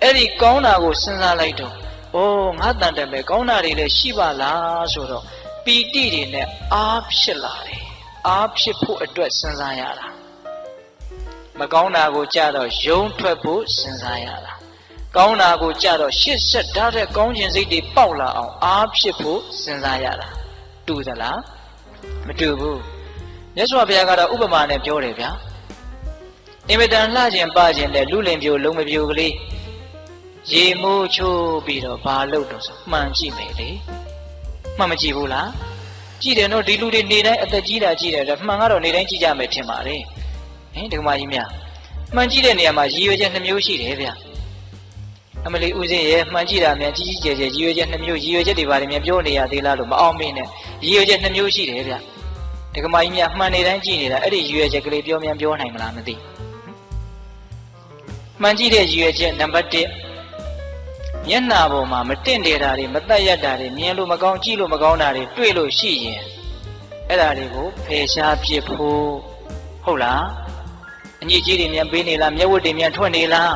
အဲ့ဒီကောင်းတာကိုစဉ်းစားလိုက်တော့ဩငါတန်တယ်ပဲကောင်းတာတွေလည်းရှိပါလားဆိုတော့ပီတိတွေနဲ့အားဖြစ်လာတယ်အားဖြစ်ဖို့အတွက်စဉ်းစားရတာမကောင်းတာကိုကြတော့ယုံထွက်ဖို့စဉ်းစားရတာကောင်းတာကိုကြတော့ရှစ်ဆက်ဓာတ်တဲ့ကောင်းခြင်းစိတ်တွေပေါက်လာအောင်အားဖြစ်ဖို့စဉ်းစားရတာတူသလားမတူဘူးမြတ်စွာဘုရားကတော့ဥပမာနဲ့ပြောတယ်ဗျာအင်မတန်လှခြင်းပခြင်းနဲ့လူလင်ပြိုလုံးမပြိုကလေးရေမိုးချိုးပြီးတော့ဘာလုပ်တော့ဆိုမှန်ကြည့်မယ်လေမှန်မကြည့်ဘူးလားကြည့်တယ်နော်ဒီလူတွေနေတိုင်းအသက်ကြီးတာကြည့်တယ်မှန်ကတော့နေတိုင်းကြည့်ကြမယ်ထင်ပါလေဟင်ဒီကမကြီးများမှန်ကြည့်တဲ့နေရာမှာရည်ရွယ်ချက်နှစ်မျိုးရှိတယ်ဗျအမလီဦးစင်းရဲ့မှန်ကြည့်တာများကြီးကြီးကျယ်ကျယ်ရည်ရွယ်ချက်နှစ်မျိုးရည်ရွယ်ချက်တွေပါတယ်များပြောနေရသေးလားလို့မအောင်မင်းနဲ့ရည်ရွယ်ချက်နှစ်မျိုးရှိတယ်ဗျဒီကမကြီးများမှန်နေတိုင်းကြည့်နေတာအဲ့ဒီရည်ရွယ်ချက်ကလေးပြောများပြောနိုင်မလားမသိမှန်ကြည့်တဲ့ရည်ရွယ်ချက်နံပါတ်1မျက်နှာပေါ်မှာမတင့်တယ်တာတွေမတက်ရက်တာတွေမြင်လို့မကောင်းကြည့်လို့မကောင်းတာတွေတွေ့လို့ရှိရင်အဲ့ဒါတွေကိုဖယ်ရှားပစ်ဖို့ဟုတ်လားအညစ်အကြေးတွေမြန်ပေးနေလားမျက်ဝတ်တွေမြန်ထွက်နေလား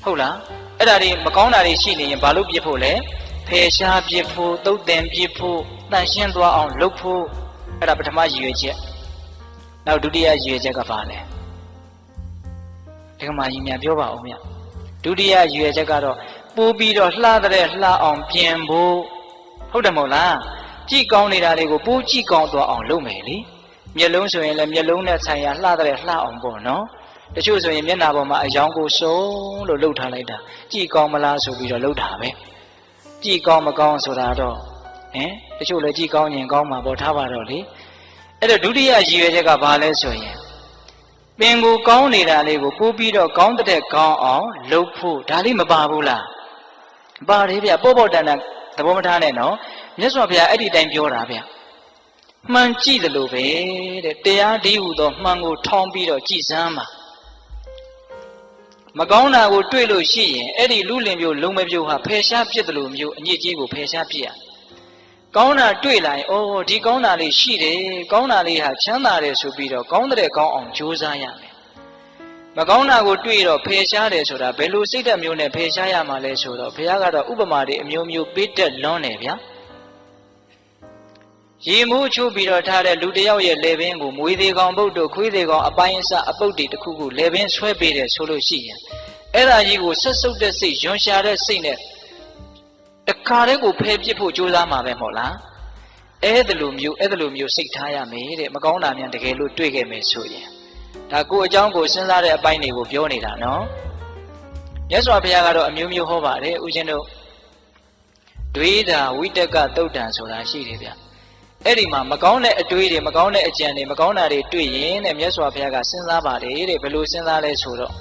ဟုတ်လားအဲ့ဒါတွေမကောင်းတာတွေရှိနေရင်ဘာလို့ပစ်ဖို့လဲဖယ်ရှားပစ်ဖို့သုတ်သင်ပစ်ဖို့တန့်ရှင်းသွားအောင်လုပ်ဖို့အဲ့ဒါပထမရည်ရွယ်ချက်နောက်ဒုတိယရည်ရွယ်ချက်ကဘာလဲဒီကမာကြီးများပြောပါဦးမြတ်ဒုတိယရည်ရွယ်ချက်ကတော့ပိုးပြီးတော့လှတဲ့လှအောင်ပြင်ဖို့ဟုတ်တယ်မဟုတ်လားကြည့်ကောင်းနေတာတွေကိုပိုးကြည့်ကောင်းသွားအောင်လုပ်မယ်လေမျက်လုံးဆိုရင်လည်းမျက်လုံးနဲ့ဆိုင်ရာလှတဲ့လှအောင်ပေါ့နော်တချို့ဆိုရင်မျက်နှာပေါ်မှာအယောင်ကိုစုံလို့လှုပ်ထားလိုက်တာကြည့်ကောင်းမလားဆိုပြီးတော့လှုပ်တာပဲကြည့်ကောင်းမကောင်းဆိုတာတော့တချို့လည်းကြည့်ကောင်းရင်ကောင်းမှာပေါ့ထားပါတော့လေအဲ့တော့ဒုတိယရည်ရွယ်ချက်ကဘာလဲဆိုရင်ပင်ကိုကောင်းနေတာလေးကိုပို့ပြီးတော့ကောင်းတဲ့ကောင်းအောင်လုပ်ဖို့ဒါလေးမပါဘူးလားပါတယ်ဗျပေါ့ပေါ့တန်တန်သဘောမထားနဲ့နော်မြတ်စွာဘုရားအဲ့ဒီတိုင်းပြောတာဗျမှန်ကြည့်တယ်လို့ပဲတဲ့တရားဒီဟုသောမှန်ကိုထောင်းပြီးတော့ကြည်စမ်းပါမကောင်းတာကိုတွေ့လို့ရှိရင်အဲ့ဒီလူလင်မျိုးလုံမပြိုဟာဖယ်ရှားပြစ်တယ်လို့မျိုးအညစ်အကြေးကိုဖယ်ရှားပြစ်ရကောင်းတာတွေ့လာရင်အော်ဒီကောင်းတာလေးရှိတယ်ကောင်းတာလေးဟာချမ်းသာတယ်ဆိုပြီးတော့ကောင်းတဲ့ကောင်းအောင်ကြိုးစားရမယ်မကောင်းတာကိုတွေ့တော့ဖယ်ရှားတယ်ဆိုတာဘယ်လိုစိတ်ဓာတ်မျိုးနဲ့ဖယ်ရှားရမှာလဲဆိုတော့ဘုရားကတော့ဥပမာတွေအမျိုးမျိုးပေးတတ်လွန်းတယ်ဗျာရေမိုးချိုးပြီးတော့ထားတဲ့လူတယောက်ရဲ့လေပင်ကိုမွေသေးကောင်ပုတ်တို့ခွေးသေးကောင်အပိုင်းအစအပုတ်တွေတစ်ခုခုလေပင်ဆွဲပေးတယ်ဆိုလို့ရှိရင်အဲ့ဒါကြီးကိုဆက်စုပ်တဲ့စိတ်ရွံရှာတဲ့စိတ်နဲ့တခါတည်းကိုဖယ်ပစ်ဖို့ကြိုးစားမှာပဲမဟုတ်လားအဲ့ဒါလိုမျိုးစိတ်ထားရမယ်တဲ့မကောင်းတာများတကယ်လို့တွေ့ခဲ့မယ်ဆိုရင်ဒါကိုအကြောင်းကိုစဉ်းစားတဲ့အပိုင်းတွေကိုပြောနေတာနော်မြတ်စွာဘုရားကတော့အမျိုးမျိုးဟောပါတယ်ဦးဇင်းတို့ဒွေတာဝိတကသုတ်တံဆိုတာရှိတယ်ဗျအဲ့ဒီမှာမကောင်းတဲ့အတွေးတွေမကောင်းတဲ့အကြံတွေမကောင်းတာတွေတွေ့ရင်တဲ့မြတ်စွာဘုရားကစဉ်းစားပါတယ်တဲ့ဘယ်လိုစဉ်းစားလဲဆိုတော့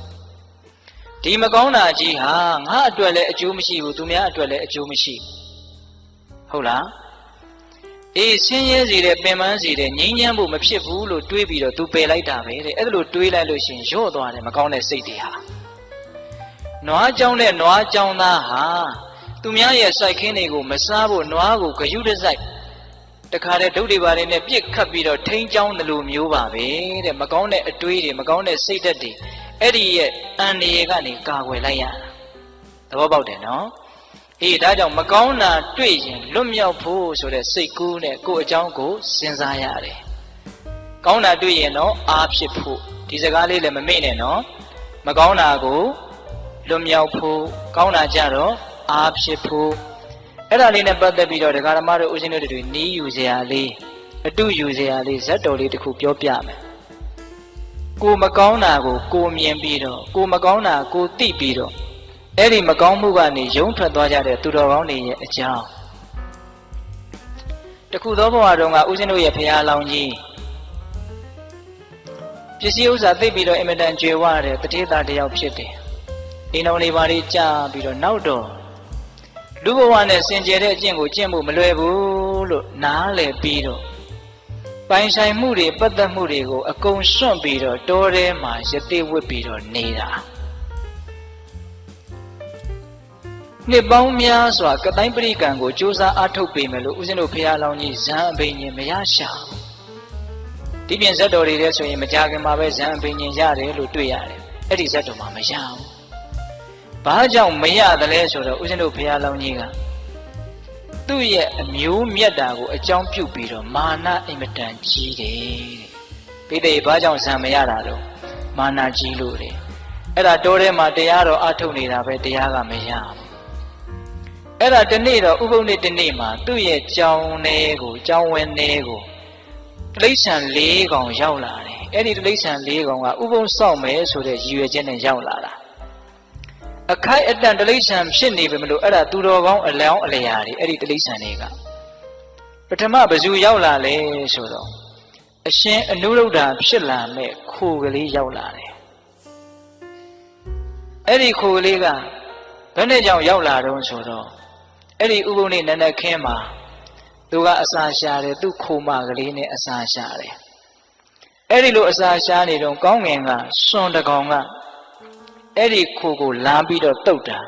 ဒီမကောင်းတာကြီးဟာငါအတွက်လည်းအကျိုးမရှိဘူးသူများအတွက်လည်းအကျိုးမရှိဟုတ်လားအေးဆင်းရဲစေတဲ့ပင်ပန်းစေတဲ့ငြိမ်းချမ်းဖို့မဖြစ်ဘူးလို့တွေးပြီးတော့သူပယ်လိုက်တာပဲတဲ့အဲ့ဒါလိုတွေးလိုက်လို့ရှိရင်ရော့သွားတယ်မကောင်းတဲ့စိတ်တွေဟာ နွားကြောင်းတဲ့နွားကြောင်းသားဟာသူများရဲ့စိုက်ခင်းတွေကိုမစားဖို့နွားကိုဂယုတစိုက်တခါတည်းဒုတ်တွေပါတယ်နဲ့ပြစ်ခတ်ပြီးတော့ထိန်းချောင်းတယ်လို့မျိုးပါပဲတဲ့မကောင်းတဲ့အတွေးတွေမကောင်းတဲ့စိတ်ဓာတ်တွေအဲ့ဒီရဲ့အန္တရာယ်ကနေကာကွယ်လိုက်ရတာသဘောပေါက်တယ်နော်အေးဒါကြောင့်မကောင်းတာတွေ့ရင်လွတ်မြောက်ဖို့ဆိုတဲ့စိတ်ကူးနဲ့ကိုယ်အကြောင်းကိုစဉ်းစားရတယ်ကောင်းတာတွေ့ရင်တော့အားဖြစ်ဖို့ဒီစကားလေးလည်းမမေ့နဲ့နော်မကောင်းတာကိုလွတ်မြောက်ဖို့ကောင်းတာကြတော့အားဖြစ်ဖို့အဲ့ဒါလေးနဲ့ပတ်သက်ပြီးတော့ဒကာဓမ္မတို့ဦးဇင်းတို့တွေနီးယူစရာလေးအတုယူစရာလေးဇတ်တော်လေးတစ်ခုပြောပြမယ်ကိုမကောင်းတာကိုကိုမြင်ပြီးတော့ကိုမကောင်းတာကိုသိပြီးတော့အဲ့ဒီမကောင်းမှုကနေယုံထွက်သွားကြတဲ့သူတော်ကောင်းတွေရဲ့အကြောင်းတခုသောဘဝတုန်းကဦးဇင်းတို့ရဲ့ဖရာလောင်းကြီးပစ္စည်းဥစ္စာသိပြီးတော့အင်မတန်ကြွယ်ဝတဲ့တထေးသားတစ်ယောက်ဖြစ်တယ်အိမ်တော်လေးပါလေးကြာပြီးတော့နောက်တော့လူဘဝနဲ့စင်ကြယ်တဲ့အကျင့်ကိုကျင့်ဖို့မလွယ်ဘူးလို့နားလည်ပြီးတော့ပိုင်ဆိုင်မှုတွေပတ်သက်မှုတွေကိုအကုန်စွန့်ပြီးတော့တောထဲမှာရသေးဝစ်ပြီးတော့နေတာနှစ်ပေါင်းများစွာကတိုင်းပရိကံကိုစူးစမ်းအားထုတ်ပေမယ်လို့ဦးဇင်းတို့ဖရာလောင်းကြီးဇံအဘိညာဉ်မရရှာဒီပြင်ဇတ်တော်တွေလည်းဆိုရင်မကြခင်မှာပဲဇံအဘိညာဉ်ရတယ်လို့တွေ့ရတယ်အဲ့ဒီဇတ်တော်မှာမရဘူးဘာကြောင့်မရတယ်လဲဆိုတော့ဦးဇင်းတို့ဖရာလောင်းကြီးကသူ့ရဲ့အမျိုးမြတ်တာကိုအကြောင်းပြုပြီးတော့မာနအင်မတန်ကြီးတယ်တဲ့ပိဋကဘာကြောင့်ဇံမရတာတော့မာနကြီးလို့တဲ့အဲ့ဒါတောထဲမှာတရားတော်အားထုတ်နေတာပဲတရားကမရဘူးအဲ့ဒါဒီနေ့တော့ဥပုပ်နေ့ဒီနေ့မှာသူ့ရဲ့ကြောင်းထဲကိုကြောင်းဝင်းထဲကိုတိရစ္ဆာန်၄ကောင်ရောက်လာတယ်အဲ့ဒီတိရစ္ဆာန်၄ကောင်ကဥပုပ်စောင့်မယ်ဆိုတဲ့ရည်ရွယ်ချက်နဲ့ရောက်လာတာအခိုက်အတန့်တိရစ္ဆာန်ဖြစ်နေပြီမလို့အဲ့ဒါသူတော်ကောင်းအလောင်းအလျာတွေအဲ့ဒီတိရစ္ဆာန်တွေကပထမဘယ်သူရောက်လာလဲဆိုတော့အရှင်အနုရုဒ္ဓဖြစ်လာမဲ့ခိုကလေးရောက်လာတယ်အဲ့ဒီခိုကလေးကဘယ်နဲ့ကြောင့်ရောက်လာတော့ဆိုတော့အဲ့ဒီဥပုပ်နေ့နနက်ခင်းမှာသူကအစာရှာတယ်သူ့ခိုမကလေးနဲ့အစာရှာတယ်အဲ့ဒီလိုအစာရှာနေတော့ကောင်းငင်ကစွန်တကောင်ကအဲ့ဒီခိုကိုလမ်းပြီးတော့တုတ်တာ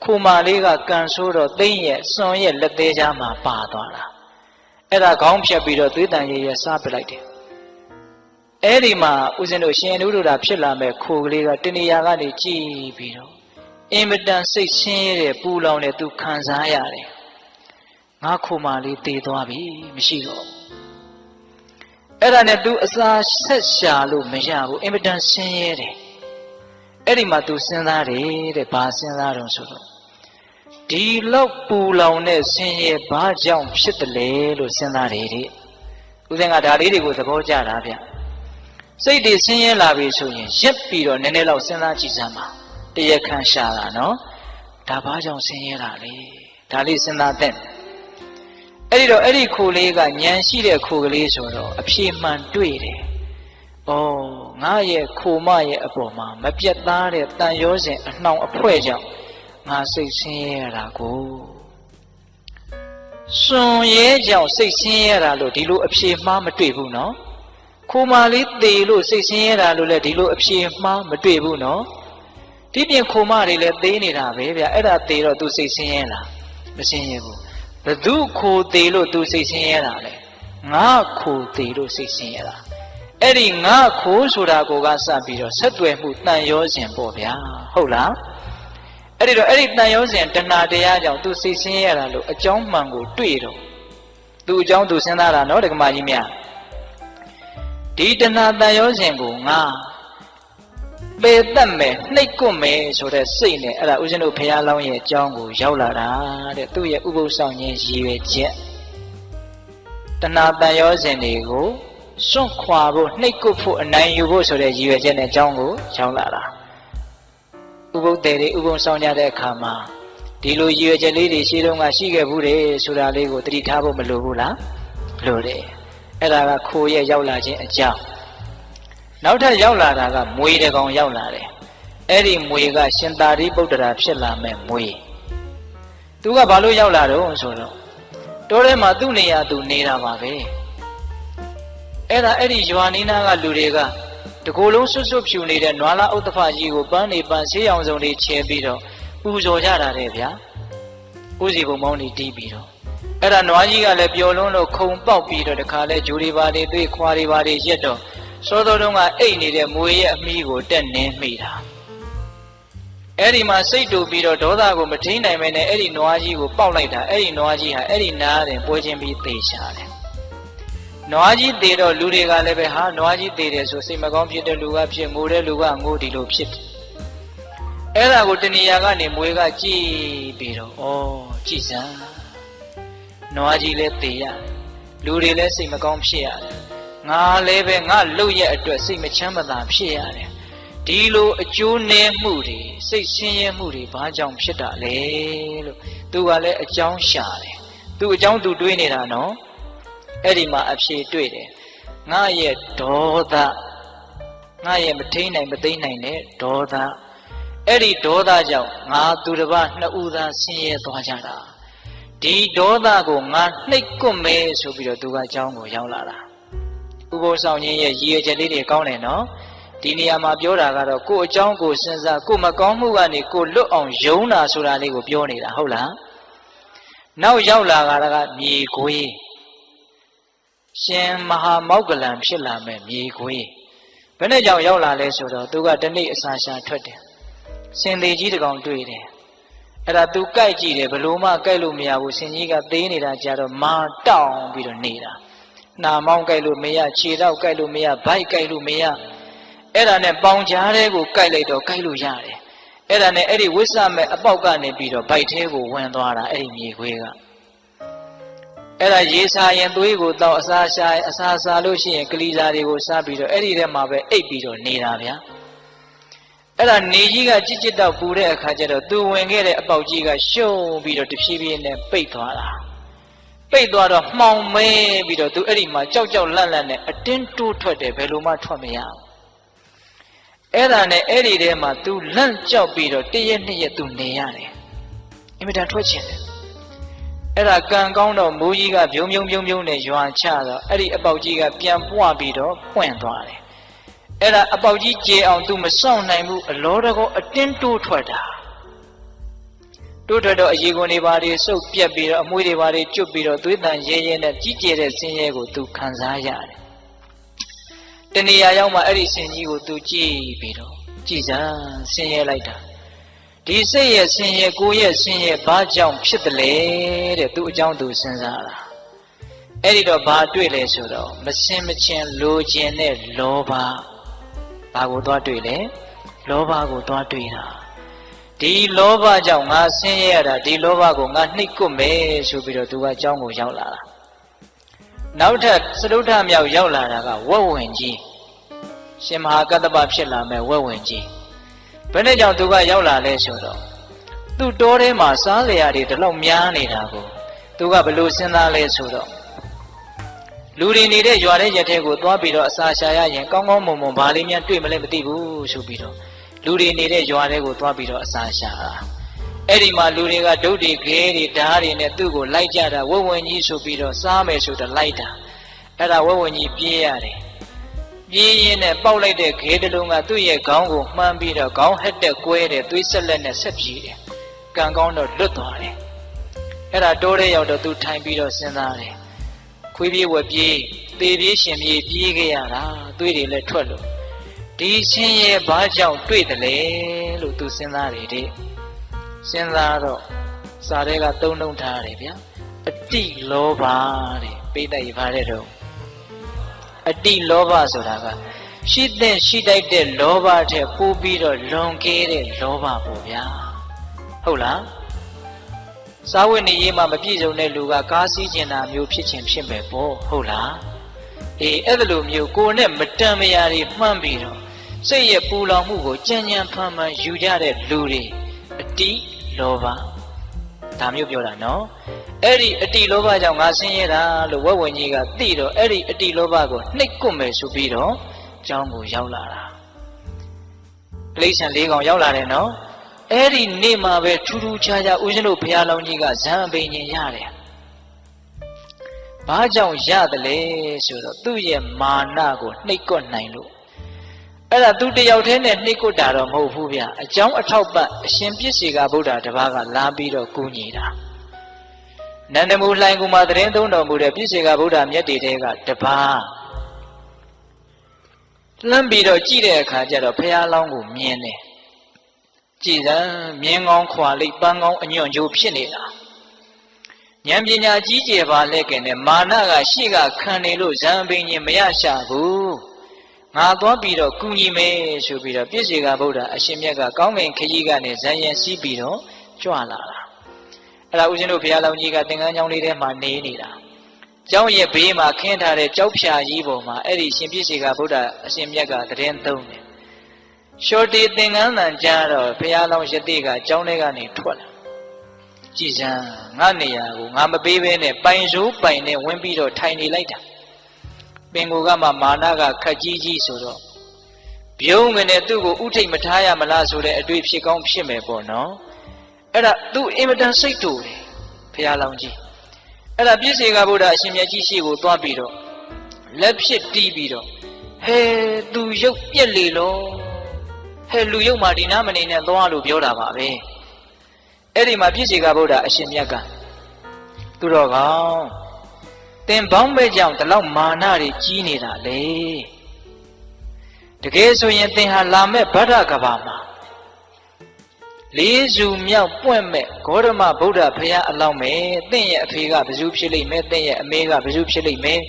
ခိုမလေးကကန်ဆိုးတော့သိမ့်ရဲ့စွန်ရဲ့လက်သေးကြားမှာပါသွားတာအဲ့ဒါခေါင်းဖြတ်ပြီးတော့သွေးတန်ရည်ရစားပလိုက်တယ်အဲ့ဒီမှာဦးဇင်းတို့ရှင်အနုရုဒ္ဓဖြစ်လာမဲ့ခိုကလေးကတဏှာကနေကြည်ပြီးတော့အင်မတန်စိတ်ဆင်းရဲတဲ့ပူလောင်တဲ့သူခံစားရတယ်ငါခိုမလေးတည်သွားပြီမရှိတော့အဲ့ဒါနဲ့သူအစာဆက်ရှာလို့မရဘူးအင်မတန်ဆင်းရဲတယ်အဲ့ဒီမှာသူစဉ်းစားတယ်တဲ့ဘာစဉ်းစားတော့ဆိုတော့ဒီလောက်ပူလောင်တဲ့ဆင်းရဲဘာကြောင့်ဖြစ်တယ်လဲလို့စဉ်းစားတယ်တဲ့ဦးဇင်းကဒါလေးတွေကိုသဘောကျတာဗျစိတ်တွေဆင်းရဲလာပြီဆိုရင်ရက်ပြီးတော့နည်းနည်းလောက်စဉ်းစားကြည့်စမ်းပါတရခန့်ရှာတာနော်ဒါဘာကြောင့်ဆင်းရဲတာလဲဒါလေးစဉ်းစားတဲ့အဲ့ဒီတော့အဲ့ဒီခိုလေးကဉာဏ်ရှိတဲ့ခိုကလေးဆိုတော့အဖြေမှန်တွေ့တယ်ဩငါရဲ့ခိုမရဲ့အပေါ်မှာမပြတ်သားတဲ့တန်ရောစဉ်အနှောင်အဖွဲကြောင့်ငါစိတ်ဆင်းရဲရတာကိုစွန်ရဲကြောင့်စိတ်ဆင်းရဲတာလို့ဒီလိုအဖြေမှားမတွေ့ဘူးနော်ခိုမလေးသေလို့စိတ်ဆင်းရဲတာလို့လည်းဒီလိုအဖြေမှားမတွေ့ဘူးနော်ဒီပြင်ခိုမတွေလည်းသေးနေတာပဲဗျအဲ့ဒါသေတော့သူစိတ်ဆင်းရဲလားမဆင်းရဲဘူးဘသူခိုသေလို့သူစိတ်ဆင်းရဲတာလဲငါခိုသေလို့စိတ်ဆင်းရဲတာအဲ့ဒီငါခိုဆိုတာကိုကစပြီးတော့ဆက်သွယ်မှုတန်ရောစဉ်ပေါ့ဗျာဟုတ်လားအဲ့ဒီတော့အဲ့ဒီတန်ရောစဉ်တဏှာတရားကြောင့်သူစိတ်ဆင်းရဲတာလို့အကြောင်းမှန်ကိုတွေ့တော့သူအကြောင်းသူစဉ်းစားတာနော်ဒကမကြီးများဒီတဏှာတန်ရောစဉ်ကိုငါပေတတ်မယ်နှိပ်ကွမယ်ဆိုတဲ့စိတ်နဲ့အဲ့ဒါဦးဇင်းတို့ဖရာလောင်းရဲ့အကြောင်းကိုရောက်လာတာတဲ့သူ့ရဲ့ဥပုသ်ဆောင်ခြင်းရည်ရွယ်ချက်တဏှာတန်ရောစဉ်တွေကိုစွန့်ခွာဖို့နှိပ်ကွဖို့အနိုင်ယူဖို့ဆိုတဲ့ရည်ရွယ်ချက်နဲ့အကြောင်းကိုရောက်လာတာဥပုသ်တွေဥပုသ်ဆောင်ကြတဲ့အခါမှာဒီလိုရည်ရွယ်ချက်လေးတွေရှင်းတုန်းကရှိခဲ့ဘူးတယ်ဆိုတာလေးကိုသတိထားဖို့မလိုဘူးလားလိုတယ်အဲ့ဒါကခိုရဲ့ရောက်လာခြင်းအကြောင်းနောက်ထပ်ရောက်လာတာကမွေတကောင်ရောက်လာတယ်အဲ့ဒီမွေကရှင်သာရိပုတ္တရာဖြစ်လာမဲ့မွေသူကဘာလို့ရောက်လာတော့ဆိုတော့တောထဲမှာသူ့နေရာသူနေတာပါပဲအဲ့ဒါအဲ့ဒီရွာနီးနားကလူတွေက တကူလုံးဆွတ်ဆွတ်ဖြူနေတဲ့နွားလားဥတ္တဖကြီးကိုပန်းနေပန်းဆေးရောင်စုံလေးချဲပြီးတော့ပူဇော်ကြတာတဲ့ဗျာဥစီဘုံမောင်းနေတီးပြီးတော့အဲ့ဒါနွားကြီးကလည်းပျော်လွန်းလို့ခုံပေါက်ပြီးတော့တခါလဲဂျိုတွေပါတွေတွေ့ခွာတွေပါတွေရက်တော့စောစောတုန်းကအိတ်နေတဲ့မွေရဲ့အမီးကိုတက်နေမိတာအဲ့ဒီမှာစိတ်တူပြီးတော့ဒေါသကိုမထိန်နိုင်မဲနဲ့အဲ့ဒီနွားကြီးကိုပေါက်လိုက်တာအဲ့ဒီနွားကြီးဟာအဲ့ဒီနားတင်ပွဲချင်းပြီးသေချာတယ်နွားကြီးသေတော့လူတွေကလည်းပဲဟာနွားကြီးသေတယ်ဆိုစိတ်မကောင်းဖြစ်တဲ့လူကဖြစ်ငိုတဲ့လူကငိုဒီလိုဖြစ်တယ်အဲ့ဒါကိုတဏှာကနေမွေကကြည့်ပြီးတော့ဩကြည်စမ်းနွားကြီးလည်းသေရတယ်လူတွေလည်းစိတ်မကောင်းဖြစ်ရတယ်ငါလည်းပဲငါလှုပ်ရဲ့အတွက်စိတ်မချမ်းမသာဖြစ်ရတယ်ဒီလိုအကျိုးနည်းမှုတွေစိတ်ဆင်းရဲမှုတွေဘာကြောင့်ဖြစ်တာလဲလို့သူကလည်းအကြောင်းရှာတယ်သူအကြောင်းသူတွေးနေတာနော်အဲ့ဒီမှာအဖြေတွေ့တယ်ငါရဲ့ဒေါသငါရဲ့မထိန်နိုင်မသိနိုင်တဲ့ဒေါသအဲ့ဒီဒေါသကြောင့်ငါသူတစ်ပါးနှစ်ဦးသားဆင်းရဲသွားကြတာဒီဒေါသကိုငါနှိပ်ကွမယ်ဆိုပြီးတော့သူကအကြောင်းကိုရောက်လာတာဥပုသ်ဆောင်ခြင်းရဲ့ရည်ရွယ်ချက်လေးတွေကောင်းတယ်နော်ဒီနေရာမှာပြောတာကတော့ကိုယ်အကြောင်းကိုစဉ်းစားကိုယ်မကောင်းမှုကနေကိုယ်လွတ်အောင်ယုံတာဆိုတာလေးကိုပြောနေတာဟုတ်လားနောက်ရောက်လာတာကမြေခွေးရှင်မဟာမောက္ကလံဖြစ်လာမဲ့မြေခွေးဘယ်နဲ့ကြောင့်ရောက်လာလဲဆိုတော့သူကတနေ့အစာရှာထွက်တယ်စင်သေးကြီးတကောင်တွေ့တယ်အဲ့ဒါသူကြိုက်ကြည့်တယ်ဘလို့မှကြိုက်လို့မရဘူးစင်ကြီးကသေးနေတာကြတော့မာတောင်းပြီးတော့နေတာနှာမောင်းကြိုက်လို့မရခြေတော့ကြိုက်လို့မရဗိုက်ကြိုက်လို့မရအဲ့ဒါနဲ့ပေါင်ကြားတဲ့ကိုကြိုက်လိုက်တော့ကြိုက်လို့ရတယ်အဲ့ဒါနဲ့အဲ့ဒီဝိဆမဲ့အပေါက်ကနေပြီးတော့ဗိုက်သေးကိုဝင်သွားတာအဲ့ဒီမြေခွေးကအဲ့ဒါရေစာရင်သွေးကိုတောက်အစာရှာအစာစားလို့ရှိရင်ကလေးစားတွေကိုစားပြီးတော့အဲ့ဒီထဲမှာပဲအိပ်ပြီးတော့နေတာဗျာအဲ့ဒါနေကြီးကကြစ်ကြစ်တော့ပူတဲ့အခါကျတော့သူဝင်ခဲ့တဲ့အပေါက်ကြီးကရှုံပြီးတော့တဖြည်းဖြည်းနဲ့ပိတ်သွားတာပိတ်သွားတော့မှောင်မဲပြီးတော့သူအဲ့ဒီမှာကြောက်ကြောက်လန့်လန့်နဲ့အတင်းတိုးထွက်တယ်ဘယ်လိုမှထွက်မရဘူးအဲ့ဒါနဲ့အဲ့ဒီထဲမှာသူလန့်ကြောက်ပြီးတော့တရက်နှစ်ရက်သူနေရတယ်အင်မတန်ထွက်ချင်တယ်အဲ့ဒါကံကောင်းတော့မိုးကြီးကပြုံးနဲ့ရွာချတော့အဲ့ဒီအပေါက်ကြီးကပြန်ပွားပြီးတော့ပွင့်သွားတယ်အဲ့ဒါအပေါက်ကြီးကျေအောင်သူမဆောင်နိုင်ဘူးအလောတကောအတင်းတိုးထွက်တာတိုးထွက်တော့အရေခွန်တွေပါတွေစုပ်ပြက်ပြီးတော့အမွှေးတွေပါတွေကျွတ်ပြီးတော့သွေးတန်ရဲရဲနဲ့ကြီးကျယ်တဲ့ဆင်းရဲကိုသူခံစားရတယ်တဏှာရောက်မှအဲ့ဒီဆင်းကြီးကိုသူကြည့်ပြီးတော့ကြည်စမ်းဆင်းရဲလိုက်တာဒီစိတ်ရဲ့ဆင်းရဲကိုယ်ရဲ့ဆင်းရဲဘာကြောင့်ဖြစ်တယ်လဲတဲ့သူအကြောင်းသူစဉ်းစားတာအဲ့ဒီတော့ဘာတွေ့လဲဆိုတော့မစင်မချင်းလိုချင်တဲ့လောဘဘာကိုသွားတွေ့လဲလောဘကိုသွားတွေ့တာဒီလောဘကြောင့်ငါဆင်းရဲရတာဒီလောဘကိုငါနှိပ်ကွမယ်ဆိုပြီးတော့သူကအကြောင်းကိုရောက်လာတာနောက်ထပ်စတုထမြောက်ရောက်လာတာကဝက်ဝင်ကြီးရှင်မဟာကတ္တပဖြစ်လာမဲ့ဝက်ဝင်ကြီးဘယ်နဲ့ကြောင့်သူကရောက်လာလဲဆိုတော့သူ့တောထဲမှာစားလျာတွေတလောက်များနေတာကိုသူကဘယ်လိုစဉ်းစားလဲဆိုတော့လူတွေနေတဲ့ရွာတဲ့ရက်ထဲကိုသွားပြီးတော့အစာရှာရရင်ကောင်းကောင်းမွန်မွန်ဘာလေးများတွေ့မလဲမသိဘူးဆိုပြီးတော့လူတွေနေတဲ့ရွာထဲကိုသွားပြီးတော့အစာရှာတာအဲ့ဒီမှာလူတွေကဒုတ်တွေခဲတွေဓာတ်တွေနဲ့သူ့ကိုလိုက်ကြတာဝက်ဝင်ကြီးဆိုပြီးတော့စားမယ်ဆိုတော့လိုက်တာအဲ့ဒါဝက်ဝင်ကြီးပြေးရတယ်ပြေးရင်းနဲ့ပေါက်လိုက်တဲ့ခဲတလုံးကသူ့ရဲ့ခေါင်းကိုမှန်းပြီးတော့ခေါင်းဟက်တဲ့ကွဲတဲ့သွေးဆက်လက်နဲ့ဆက်ပြေးတယ်ကံကောင်းတော့လွတ်သွားတယ်အဲ့ဒါတိုးတဲ့ရောက်တော့သူထိုင်ပြီးတော့စဉ်းစားတယ်ခွေးပြေးဝက်ပြေးသေပြေးရှင်ပြေးပြေးခဲ့ရတာသွေးတွေလည်းထွက်လို့ဒီချင်းရဲ့ဘာကြောင့်တွေ့တယ်လဲလို့သူစဉ်းစားတယ်တဲ့စဉ်းစားတော့စာထဲကသုံးလုံးထားတယ်ဗျာအတိလောဘတဲ့ပိဋကရပါတဲ့တော့အတိလောဘဆိုတာကရှိတဲ့ရှိတိုက်တဲ့လောဘထက်ပိုပြီးတော့လွန်ကဲတဲ့လောဘပေါ့ဗျာဟုတ်လားစာဝတ်နေရေးမှာမပြည့်စုံတဲ့လူကကားစီးကျင်တာမျိုးဖြစ်ခြင်းဖြစ်မယ်ပေါ့ဟုတ်လားအေးအဲ့လိုမျိုးကိုယ်နဲ့မတန်မရာတွေမှန်းပြီးတော့စိတ်ရဲ့ပူလောင်မှုကိုကြံ့ကြံ့ဖန်ဖန်ယူကြတဲ့လူတွေအတိလောဘဒါမျိုးပြောတာနော်အဲ့ဒီအတိလောဘကြောင့်ငါဆင်းရဲတာလို့ဝက်ဝင်ကြီးကသိတော့အဲ့ဒီအတိလောဘကိုနှိပ်ကွမယ်ဆိုပြီးတော့ကျောင်းကိုရောက်လာတာတိရစ္ဆာန်၄ကောင်ရောက်လာတယ်နော်အဲ့ဒီနေ့မှာပဲထူးထူးခြားခြားဦးဇင်းတို့ဘုရားလောင်းကြီးကဇံအဘိညာဉ်ရတယ်ဘာကြောင့်ရတယ်လဲဆိုတော့သူ့ရဲ့မာနကိုနှိပ်ကွနိုင်လို့ အဲ့ဒါသူတယောက်တည်းနဲ့နှိကွတ်တာတော့မဟုတ်ဘူးဗျအကြောင်းအထောက်ပံ့အရှင်ပြည့်စေကဗုဒ္ဓတပါးကလာပြီးတော့ကူညီတာနန္ဒမူလှိုင်ကူမှာသတင်းသုံးတော်မူတဲ့ပြည့်စေကဗုဒ္ဓမြတ်တေတဲကတပါးလှမ်းပြီးတော့ကြည့်တဲ့အခါကျတော့ဘုရားလောင်းကိုမြင်တယ်ကြည်စမ်းမြင်းကောင်းခွာလိပ်ပန်းကောင်းအညွန့်ကျိုးဖြစ်နေတာဉာဏ်ပညာကြီးကျယ်ပါလဲကဲနဲ့မာနကရှေ့ကခံနေလို့ဇံပင်ကြီးမရရှာဘူးငါသွားပြီးတော့ကူညီမယ်ဆိုပြီးတော့ပြည့်စေကဗုဒ္ဓအရှင်မြတ်ကကောင်းကင်ခကြီးကနေဇံရင်စီးပြီးတော့ကြွလာတာအဲ့ဒါဦးဇင်းတို့ဘုရားလောင်းကြီးကသင်္ကန်းကျောင်းလေးထဲမှာနေနေတာကျောင်းရဲ့ဘေးမှာခင်းထားတဲ့ကြောက်ဖြာကြီးပေါ်မှာအဲ့ဒီရှင်ပြည့်စေကဗုဒ္ဓအရှင်မြတ်ကသတင်းသုံးတယ်ရှောတေသင်္ကန်းတန်ကြားတော့ဘုရားလောင်းယတိကကျောင်းထဲကနေထွက်လာကြည်စမ်းငါနေရာကိုငါမပေးဘဲနဲ့ပိုင်စိုးပိုင်နဲ့ဝင်ပြီးတော့ထိုင်နေလိုက်တာပင်ကိုကမှမာနကခက်ကြီးကြီးဆိုတော့ပြုံးငနဲ့သူ့ကိုဥထိတ်မထားရမလားဆိုတဲ့အတွေ့ဖြစ်ကောင်းဖြစ်မယ်ပေါ့နော်အဲ့ဒါသူအင်မတန်စိတ်တူတယ်ဘုရားလောင်းကြီးအဲ့ဒါပြည့်စေကဗုဒ္ဓအရှင်မြတ်ကြီးရှိကိုသွားပြီးတော့လက်ဖြစ်တီးပြီးတော့ဟဲသူရုပ်ပြက်လေလို့ဟဲလူရုပ်မှာဒီနာမနေနဲ့သွားလို့ပြောတာပါပဲအဲ့ဒီမှာပြည့်စေကဗုဒ္ဓအရှင်မြတ်ကသူတော်ကောင်းတင်ပေါင်းပဲကြောင့်ဒီလောက်မာနတွေကြီးနေတာလေတကယ်ဆိုရင်သင်ဟာလာမဲ့ဗဒ္ဓကဘာမှာလေးစုမြောက်ပွင့်မဲ့ဂေါတမဗုဒ္ဓဘုရားအလောင်းမဲ့သင်ရဲ့အဖေကဘယ်သူဖြစ်လိမ့်မယ်သင်ရဲ့အမေကဘယ်သူဖြစ်လိမ့်မယ်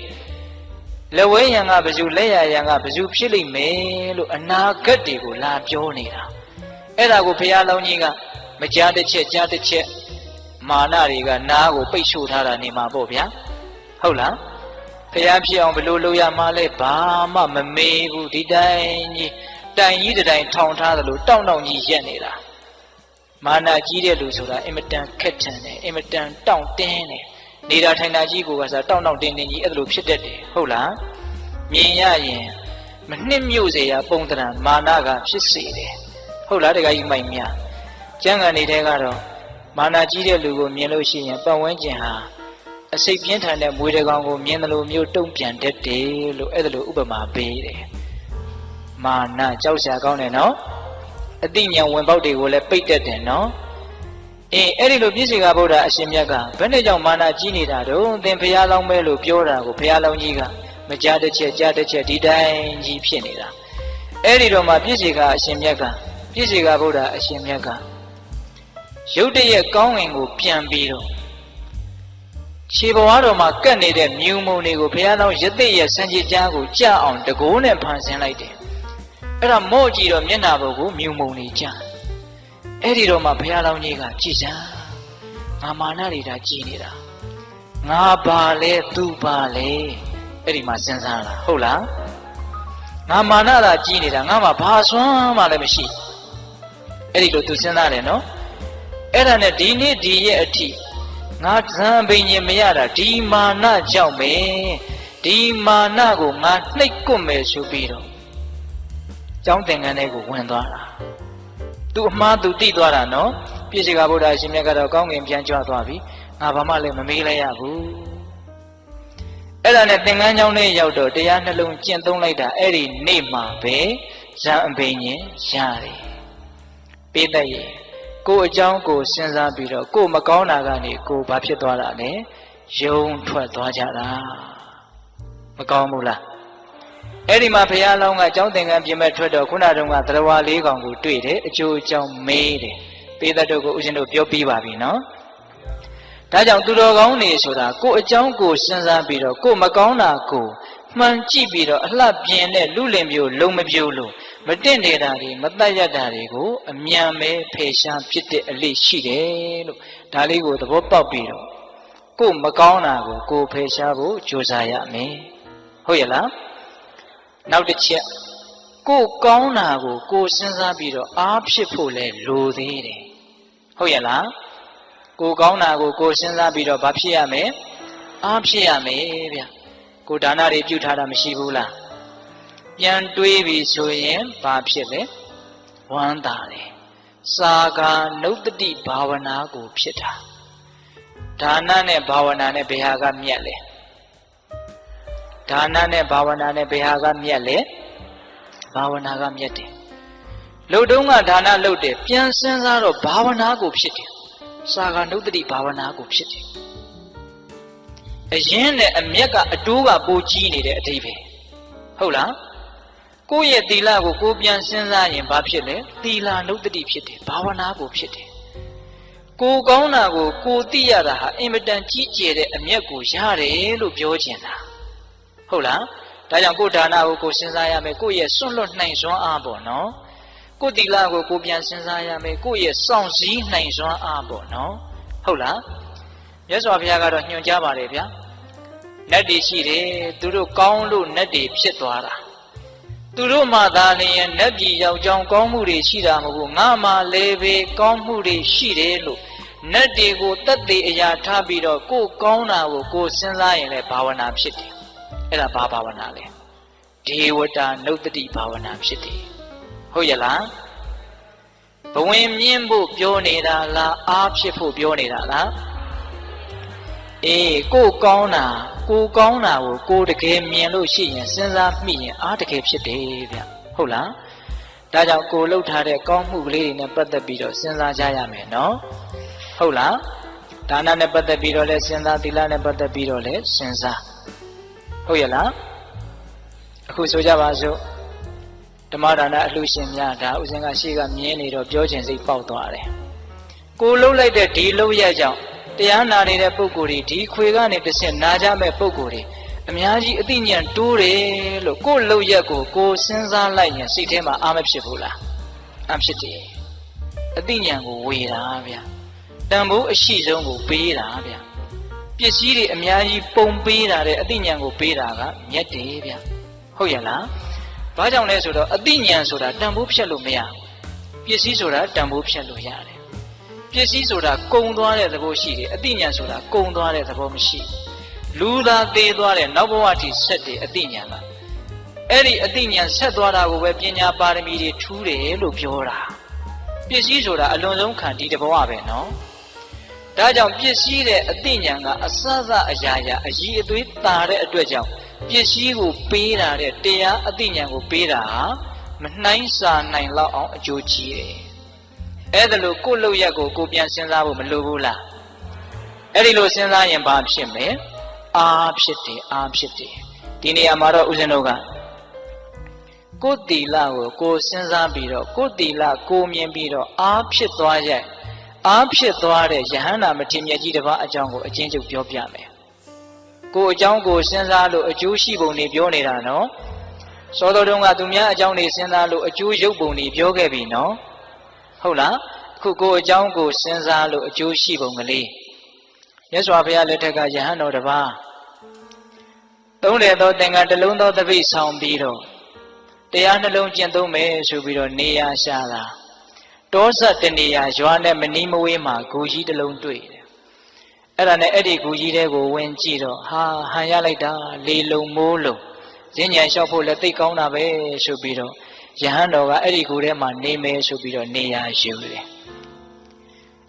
လက်ဝဲရံကဘယ်သူလက်ရရံကဘယ်သူဖြစ်လိမ့်မယ်လို့အနာဂတ်တွေကိုလာပြောနေတာအဲ့ဒါကိုဘုရားလောင်းကြီးကမကြားတစ်ချက်ကြားတစ်ချက်မာနတွေကနားကိုပိတ်ဆို့ထားတာနေမှာပေါ့ဗျာဟုတ်လားဖျားဖြစ်အောင်ဘယ်လိုလုပ်ရမှာလဲဘာမှမမေးဘူးဒီတိုင်းကြီးတိုင်ကြီးတိုင်ထောင်ထားသလိုတောင့်တောင့်ကြီးရက်နေတာမာနကြီးတဲ့လူဆိုတာအင်မတန်ခက်ထန်တယ်အင်မတန်တောင့်တင်းတယ်နေတာထိုင်တာကြီးကိုကစားတောင့်တောင့်တင်းတင်းကြီးအဲ့လိုဖြစ်တတ်တယ်ဟုတ်လားမြင်ရရင်မနှစ်မြို့စေရပုံတရံမာနကဖြစ်စေတယ်ဟုတ်လားတခါကြီးမိုက်မြကျမ်းဂန်နေတဲ့ကတော့မာနကြီးတဲ့လူကိုမြင်လို့ရှိရင်ပတ်ဝန်းကျင်ဟာအစိတ်ပြင်းထန်တဲ့မွေးတကောင်ကိုမြင်တယ်လို့မျိုးတုံ့ပြန်တတ်တယ်လို့အဲ့ဒါလိုဥပမာပေးတယ်မာနကြောက်စရာကောင်းတယ်နော်အတိညာဝင်ပေါက်တွေကိုလည်းပိတ်တတ်တယ်နော်အဲ့ဒီလိုပြည့်စေကဗုဒ္ဓအရှင်မြတ်ကဘယ်နဲ့ကြောင့်မာနကြီးနေတာတော့သင်ဘုရားလောင်းပဲလို့ပြောတာကိုဘုရားလောင်းကြီးကမကြားတစ်ချက်ကြားတစ်ချက်ဒီတိုင်းကြီးဖြစ်နေတာအဲ့ဒီတော့မှပြည့်စေကအရှင်မြတ်ကပြည့်စေကဗုဒ္ဓအရှင်မြတ်ကရုတ်တရက်ကောင်းငင်ကိုပြန်ပြီးတော့ခြေဘဝတော်မှာကတ်နေတဲ့မြူမုံတွေကိုဘုရားတော်ရသက်ရဲ့စံကြည်ကြားကိုကြအောင်တကိုးနဲ့ဖန်ဆင်းလိုက်တယ်အဲ့ဒါမော့ကြည့်တော့မျက်နှာပေါ်ကိုမြူမုံတွေကြအဲ့ဒီတော့မှဘုရားတော်ကြီးကကြည်စမ်းငါမာနတွေဒါကြည်နေတာငါပါလဲသူပါလဲအဲ့ဒီမှာစဉ်းစားလာဟုတ်လားငါမာနသာကြည်နေတာငါမှဘာစွမ်းမှလည်းမရှိအဲ့ဒီလိုသူစဉ်းစားတယ်နော်အဲ့ဒါနဲ့ဒီနေ့ဒီရဲ့အထိငါဇံပင်ရင်မရတာဒီမာနကြောင့်ပဲဒီမာနကိုငါနှိပ်ကွမယ်ဆိုပြီးတော့ကျောင်းသင်္ကန်းထဲကိုဝင်သွားတာသူအမှားသူတိသွားတာနော်ပြည့်စေကဗုဒ္ဓရှင်မြတ်ကတော့ကောင်းကင်ပြန်ကြွသွားပြီငါဘာမှလည်းမမေးလိုက်ရဘူးအဲ့ဒါနဲ့သင်္ကန်းကျောင်းထဲရောက်တော့တရားနှလုံးကျင့်သုံးလိုက်တာအဲ့ဒီနေ့မှာပဲဇံပင်ရင်ရတယ်ပေးတတ်ရဲ့ကိုအကြောင်းကိုစဉ်းစားပြီးတော့ကိုမကောင်းတာကနေကိုဘာဖြစ်သွားတာလဲယုံထွက်သွားကြတာမကောင်းဘူးလားအဲ့ဒီမှာဘုရားလောင်းကကျောင်းသင်္ကန်းပြင်မဲ့ထွက်တော့ခုနတုန်းကသရဝါလေးကောင်ကိုတွေ့တယ်အကျိုးအကြောင်းမေးတယ်ပေးတတ်တို့ကိုဦးဇင်းတို့ပြောပြီးပါပြီနော်ဒါကြောင့်သူတော်ကောင်းနေဆိုတာကိုအကြောင်းကိုစဉ်းစားပြီးတော့ကိုမကောင်းတာကိုမှန်ကြည့်ပြီးတော့အလှပြင်းတဲ့လူလင်မျိုးလုံးမပြိုးလို့မတင့်နေတာတွေမတတ်ရတာတွေကိုအမြန်ပဲဖယ်ရှားဖြစ်တဲ့အလေးရှိတယ်လို့ဒါလေးကိုသဘောပေါက်ပြီးတော့ကိုမကောင်းတာကိုဖယ်ရှားဖို့ကြိုးစားရမယ်ဟုတ်ရဲ့လားနောက်တစ်ချက်ကိုကောင်းတာကိုစဉ်းစားပြီးတော့အားဖြစ်ဖို့လဲလိုသေးတယ်ဟုတ်ရဲ့လားကိုကောင်းတာကိုစဉ်းစားပြီးတော့ဘာဖြစ်ရမလဲအားဖြစ်ရမယ်ဗျကိုဒါနတွေပြုထားတာမရှိဘူးလားပြန်တွေးပြီဆိုရင်ဘာဖြစ်လဲဝမ်းသာတယ်စာကာနုတ္တိဘာဝနာကိုဖြစ်တာဒါနနဲ့ဘာဝနာနဲ့ဘယ်ဟာကမြတ်လဲဒါနနဲ့ဘာဝနာနဲ့ဘယ်ဟာကမြတ်လဲ ဘာဝနာကမြတ်တယ်လှုပ်တုံးကဒါနလှုပ်တယ်ပြန်စဉ်းစားတော့ဘာဝနာကိုဖြစ်တယ်စာကနုတ္တိဘာဝနာကိုဖြစ်တယ်အရင်နဲ့အမျက်ကအတိုးကပိုကြီးနေတဲ့အတိပ္ပယ်ဟုတ်လားကိုယ့်ရဲ့သီလကိုကိုပြန်စဉ်းစားရင်ဘာဖြစ်လဲသီလနုတ္တိဖြစ်တယ်ဘာဝနာကိုဖြစ်တယ်ကိုကောင်းတာကိုကိုသိရတာဟာအင်မတန်ကြီးကျယ်တဲ့အမျက်ကိုရတယ်လို့ပြောချင်တာဟုတ်လားဒါကြောင့်ကိုဒါနကိုကိုစဉ်းစားရမယ်ကိုရဲ့စွန့်လွတ်နိုင်စွမ်းအားပေါ့နော်ကိုသီလကိုကိုပြန်စဉ်းစားရမယ်ကိုရဲ့စောင့်စည်းနိုင်စွမ်းအားပေါ့နော်ဟုတ်လားမြတ်စွာဘုရားကတော့ညွှန်ကြားပါတယ်ဗျာနတ်တွေရှိတယ်သူတို့ကောင်းလို့နတ်တွေဖြစ်သွားတာသူတို့မှသာလျှင်နတ်ပြည်ရောက်ကြောင်းကောင်းမှုတွေရှိတာမဟုတ်ဘူးငါမှလည်းပဲကောင်းမှုတွေရှိတယ်လို့နတ်တွေကိုတတ်သိအရာထားပြီးတော့ကိုကောင်းတာကိုကိုစဉ်းစားရင်လည်းဘာဝနာဖြစ်တယ်အဲ့ဒါဘာဘာဝနာလဲဒေဝတာနုတ္တိဘာဝနာဖြစ်တယ်ဟုတ်ရလားဘဝင်မြင့်ဖို့ပြောနေတာလားအားဖြစ်ဖို့ပြောနေတာလားအေးကိုကောင်းတာကိုတကယ်မြင်လို့ရှိရင်စဉ်းစားမိရင်အားတကယ်ဖြစ်တယ်ဗျဟုတ်လားဒါကြောင့်ကိုလှုပ်ထားတဲ့ကောင်းမှုကလေးတွေနဲ့ပတ်သက်ပြီးတော့စဉ်းစားကြရမယ်နော်ဟုတ်လားဒါနနဲ့ပတ်သက်ပြီးတော့လဲစဉ်းစားသီလနဲ့ပတ်သက်ပြီးတော့လဲစဉ်းစားဟုတ်ရလားအခုဆိုကြပါစို့ဓမ္မဒါနအလှရှင်များဒါဥစဉ်ကရှေ့ကမြင်နေတော့ပြောခြင်းစိတ်ပေါက်သွားတယ်ကိုလှုပ်လိုက်တဲ့ဒီလှုပ်ရကြောင့်တရားနာနေတဲ့ပုဂ္ဂိုလ်တွေဒီခွေကနေတစ်ဆင့်နာကြမဲ့ပုဂ္ဂိုလ်တွေအများကြီးအသိဉာဏ်တိုးတယ်လို့ကိုလှုပ်ရက်ကိုကိုစဉ်းစားလိုက်ရင်စိတ်ထဲမှာအားမဖြစ်ဘူးလားအဖြစ်တယ်အသိဉာဏ်ကိုဝေတာဗျာတန်ဖိုးအရှိဆုံးကိုပေးတာဗျာပစ္စည်းတွေအများကြီးပုံပေးတာတဲ့အသိဉာဏ်ကိုပေးတာကမြတ်တယ်ဗျာဟုတ်ရလားဘာကြောင့်လဲဆိုတော့အသိဉာဏ်ဆိုတာတန်ဖိုးဖြတ်လို့မရပစ္စည်းဆိုတာတန်ဖိုးဖြတ်လို့ရတယ်ပစ္စည်းဆိုတာကုံသွားတဲ့သဘောရှိတယ်အသိဉာဏ်ဆိုတာကုံသွားတဲ့သဘောမရှိလူသာသေးသွားတဲ့နောက်ဘဝထိဆက်တယ်အသိဉာဏ်ကအဲ့ဒီအသိဉာဏ်ဆက်သွားတာကိုပဲပညာပါရမီတွေထူးတယ်လို့ပြောတာပစ္စည်းဆိုတာအလွန်ဆုံးခံဒီတဘဝပဲနော်ဒါကြောင့်ပစ္စည်းတဲ့အသိဉာဏ်ကအစစအရာရာအည်အသွေးတာတဲ့အတွက်ကြောင့်ပစ္စည်းကိုပေးတာတဲ့တရားအသိဉာဏ်ကိုပေးတာဟာမနှိုင်းစာနိုင်လောက်အောင်အကျိုးကြီးတယ်အဲ့ဒါလို့ကိုယ့်လုပ်ရက်ကိုကိုပြန်စဉ်းစားဖို့မလိုဘူးလားအဲ့ဒီလိုစဉ်းစားရင်ဘာဖြစ်မလဲအားဖြစ်တယ်ဒီနေရာမှာတော့ဦးဇင်းတို့ကကိုယ်တီလာကိုကိုစဉ်းစားပြီးတော့ကိုယ်တီလာကိုမြင်ပြီးတော့အားဖြစ်သွားရဲ့အားဖြစ်သွားတဲ့ယဟန္တာမထေရမြတ်ကြီးတစ်ပါးအကြောင်းကိုအချင်းချုပ်ပြောပြမယ်ကိုအကြောင်းကိုစဉ်းစားလို့အကျိုးရှိပုံတွေပြောနေတာနော်စောတော်တုန်းကသူများအကြောင်းတွေစဉ်းစားလို့အကျိုးရုပ်ပုံတွေပြောခဲ့ပြီနော်ဟုတ်လားအခုကိုအကြောင်းကိုစဉ်းစားလို့အကျိုးရှိပုံကလေးမြတ်စွာဘုရားလက်ထက်ကယဟန်တော်တစ်ပါးသုံးတယ်သောသင်္ကန်းတစ်လုံးသောတပိတ်ဆောင်ပြီးတော့တရားနှလုံးကျင့်သုံးမယ်ဆိုပြီးတော့နေရာရှာတာတောဆက်တနေရာရွာနဲ့မနီးမဝေးမှာဂူကြီးတစ်လုံးတွေ့တယ်အဲ့ဒါနဲ့အဲ့ဒီဂူကြီးတဲကိုဝင်ကြည့်တော့ဟာဟန်ရလိုက်တာလေလုံမိုးလုံဈဉ္ဉံလျှောက်ဖို့လည်းသိကောင်းတာပဲဆိုပြီးတော့ယဟန်တော်ကအဲ့ဒီဂူထဲမှာနေမယ်ဆိုပြီးတော့နေရာယူတယ်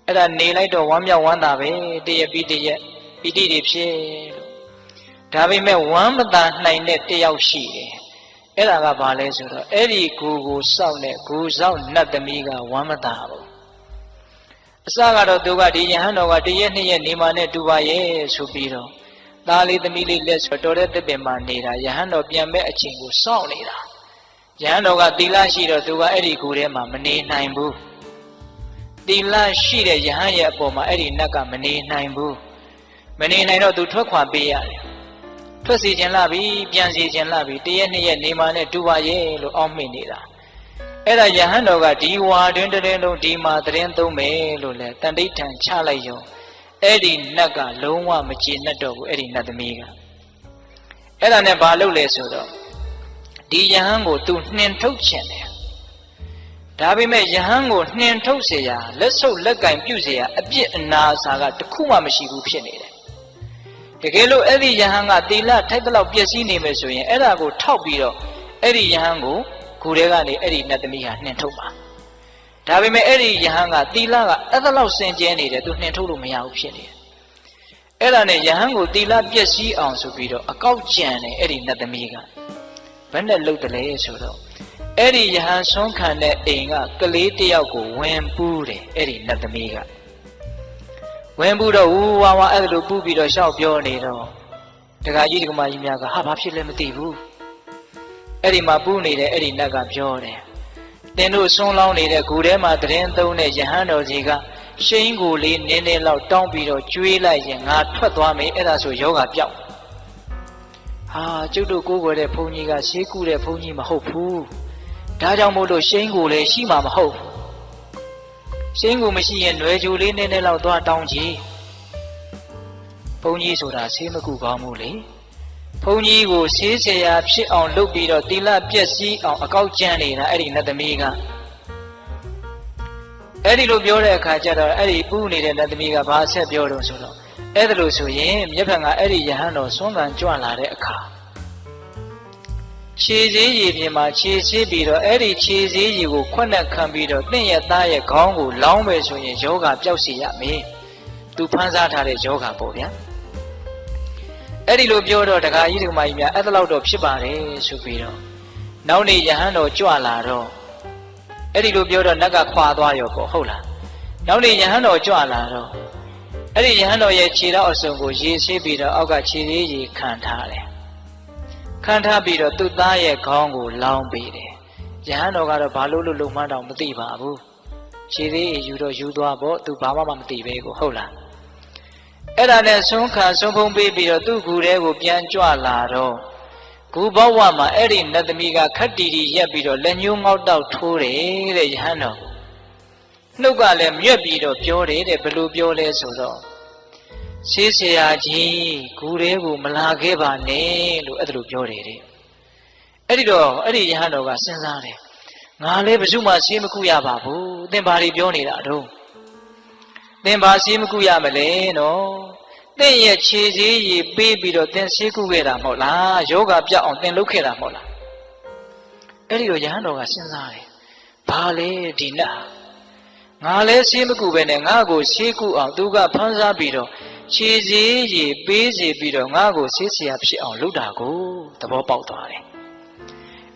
အဲ့ဒါနေလိုက်တော့ဝမ်းမြောက်ဝမ်းသာပဲတရပြီးတရပီတိတွေဖြစ်လို့ဒါပေမဲ့ဝမ်းမသာနိုင်တဲ့တယောက်ရှိတယ်အဲ့ဒါကဘာလဲဆိုတော့အဲ့ဒီဂူကိုစောင့်တဲ့ဂူစောင့်နတ်သမီးကဝမ်းမသာဘူးအစကတော့သူကဒီယဟန်တော်ကတရက်နှစ်ရက်နေမှနဲ့တူပါရဲ့ဆိုပြီးတော့သားလေးသမီးလေးလက်ဆိုတော်တဲ့တစ်ပင်မှာနေတာယဟန်တော်ပြန်မဲ့အချိန်ကိုစောင့်နေတာယဟန်တော်ကသီလရှိတော့သူကအဲ့ဒီဂူထဲမှာမနေနိုင်ဘူးသီလရှိတဲ့ယဟန်ရဲ့အပေါ်မှာအဲ့ဒီနတ်ကမနေနိုင်ဘူးမနေနိုင်တော့သူထွက်ခွာပေးရတယ်ထွက်စီခြင်းလာပြီပြန်စီခြင်းလာပြီတရက်နှစ်ရက်နေမှနဲ့တူပါရဲ့လို့အောက်မေ့နေတာအဲ့ဒါယဟန်တော်ကဒီဝါတွင်တရင်လုံးဒီမှာတရင်သုံးမယ်လို့လဲတန်တိဋ္ဌံချလိုက်ရောအဲ့ဒီနတ်ကလုံးဝမကျေနပ်တော့ဘူးအဲ့ဒီနတ်သမီးကအဲ့ဒါနဲ့ဘာလုပ်လဲဆိုတော့ဒီယဟန်ကိုသူနှင်ထုတ်ခြင်းတယ်ဒါပေမဲ့ယဟန်ကိုနှင်ထုတ်เสียလက်ဆုပ်လက်ကင်ပြုเสียအပြစ်အနာအဆာကတခုမှမရှိဘူးဖြစ်နေတယ်တကယ်လို့အဲ့ဒီယဟန်ကသီလထိုက်တဲ့လောက်ပျက်စီးနေမယ်ဆိုရင်အဲ့ဒါကိုထောက်ပြီးတော့အဲ့ဒီယဟန်ကိုဂူထဲကနေအဲ့ဒီနတ်သမီးဟာနှင်ထုတ်ပါဒါပေမဲ့အဲ့ဒီယဟန်ကသီလကအဲ့ဒါလောက်စင်ကြဲနေတယ်သူနှင်ထုတ်လို့မရဘူးဖြစ်နေတယ်အဲ့ဒါနဲ့ယဟန်ကိုသီလပျက်စီးအောင်ဆိုပြီးတော့အကောက်ကြံတယ်အဲ့ဒီနတ်သမီးကဘယ်နဲ့လုပ်တယ်လဲဆိုတော့ အဲ့ဒီယဟန်ဆွမ်းခံတဲ့အိမ်ကကလေးတယောက်ကိုဝင်ပူးတယ်အဲ့ဒီနတ်သမီးကဝင်ပူးတော့ဝူဝါဝါအဲ့လိုပူးပြီးတော့ရှောက်ပြောနေတော့ဒကာကြီးဒကာမကြီးများကဟာဘာဖြစ်လဲမသိဘူးအဲ့ဒီမှာပူးနေတဲ့အဲ့ဒီနတ်ကပြောတယ်တင်တို့ဆွန်းလောင်းနေတဲ့ဂူထဲမှာတရင်သုံးတဲ့ယဟန်တော်ကြီးကရှိန်ကိုလေးနင်းနေလောက်တောင်းပြီးတော့ကျွေးလိုက်ရင်ငါထွက်သွားမယ်အဲ့ဒါဆိုယောဂပြောက်ဟာကျုပ်တို့ကိုးကွယ်တဲ့ဘုန်းကြီးကရှေးကူတဲ့ဘုန်းကြီးမဟုတ်ဘူးဒါကြောင့်မို့လို့ရှိန်ကိုလည်းရှိမှာမဟုတ်ရှိန်ကိုမရှိရင်ຫນွယ်ကြိုလေးနည်းနည်းလောက်သွားတောင်းကြည့်ဘုန်းကြီးဆိုတာဆေးမကူကောင်းဘူးလေဘုန်းကြီးကိုဆေးဆရာဖြစ်အောင်လုပ်ပြီးတော့တိလပြက်စီးအောင်အကောက်ကျန်းနေတာအဲ့ဒီနတ်သမီးကအဲ့ဒီလိုပြောတဲ့အခါကျတော့အဲ့ဒီပူးနေတဲ့နတ်သမီးကဘာဆက်ပြောတော့ဆိုတော့အဲ့ဒါလို့ဆိုရင်မြတ်ဖန်ကအဲ့ဒီယဟန်တော်ဆွမ်းခံကြွလာတဲ့အခါခြေစည်းရည်ပြင်မှာခြေစည်းပြီးတော့အဲ့ဒီခြေစည်းရည်ကိုခွက်နဲ့ခံပြီးတော့တင့်ရဲ့သားရဲ့ခေါင်းကိုလောင်းမယ်ဆိုရင်ယောဂပျောက်စေရမယ်သူဖန်ဆားထားတဲ့ယောဂပေါ့ဗျာအဲ့ဒီလိုပြောတော့ဒကာကြီးဒကာမကြီးများအဲ့ဒါလောက်တော့ဖြစ်ပါတယ်ဆိုပြီးတော့နောက်နေ့ယဟန်တော်ကြွလာတော့အဲ့ဒီလိုပြောတော့နတ်ကခွာသွားရောပေါ့ဟုတ်လားနောက်နေ့ယဟန်တော်ကြွလာတော့အဲ့ဒီယဟန်တော်ရဲ့ခြေတော်အစုံကိုရေဆေးပြီးတော့အောက်ကခြေသေးရေခံထားတယ်ခံထားပြီးတော့သူ့သားရဲ့ခေါင်းကိုလောင်းပေးတယ်ယဟန်တော်ကတော့ဘာလို့လုံမှန်းတော့မသိပါဘူးခြေသေးရေယူတော့ယူသွားပေါ့သူဘာမှမသိပဲကိုဟုတ်လားအဲ့ဒါနဲ့ဆုံးခံဆုံးဖုံးပေးပြီးတော့သူ့ဂူထဲကိုပြန်ကြွလာတော့ဂူဘဝမှာအဲ့ဒီနတ်သမီးကခက်တီတီရက်ပြီးတော့လက်ညှိုးငေါက်တောက်ထိုးတယ်တဲ့ယဟန်တော်နှုတ်ကလည်းမြွက်ပြီးတော့ပြောတယ်တဲ့ဘယ်လိုပြောလဲဆိုတော့ဆေးဆရာကြီးဂူထဲကိုမလာခဲ့ပါနဲ့လို့အဲ့ဒါလိုပြောတယ်တဲ့အဲ့ဒီတော့အဲ့ဒီယဟန်တော်ကစဉ်းစားတယ်ငါလည်းဘယ်သူမှဆေးမကုရပါဘူးသင်ဘာတွေပြောနေတာတော့သင်ဘာဆေးမကုရမလဲနော်သင်ရဲ့ခြေစည်းရည်ပေးပြီးတော့သင်ဆေးကုခဲ့တာမဟုတ်လားယောဂပြောက်အောင်သင်လုပ်ခဲ့တာမဟုတ်လားအဲ့ဒီတော့ယဟန်တော်ကစဉ်းစားတယ်ဘာလဲဒီနတ်ငါလည်းဆေးမကုပဲနဲ့ငါ့ကိုဆေးကုအောင်သူကဖန်ဆားပြီးတော့ခြေစည်းရည်ပေးစီပြီးတော့ငါ့ကိုဆေးဆရာဖြစ်အောင်လုပ်တာကိုသဘောပေါက်သွားတယ်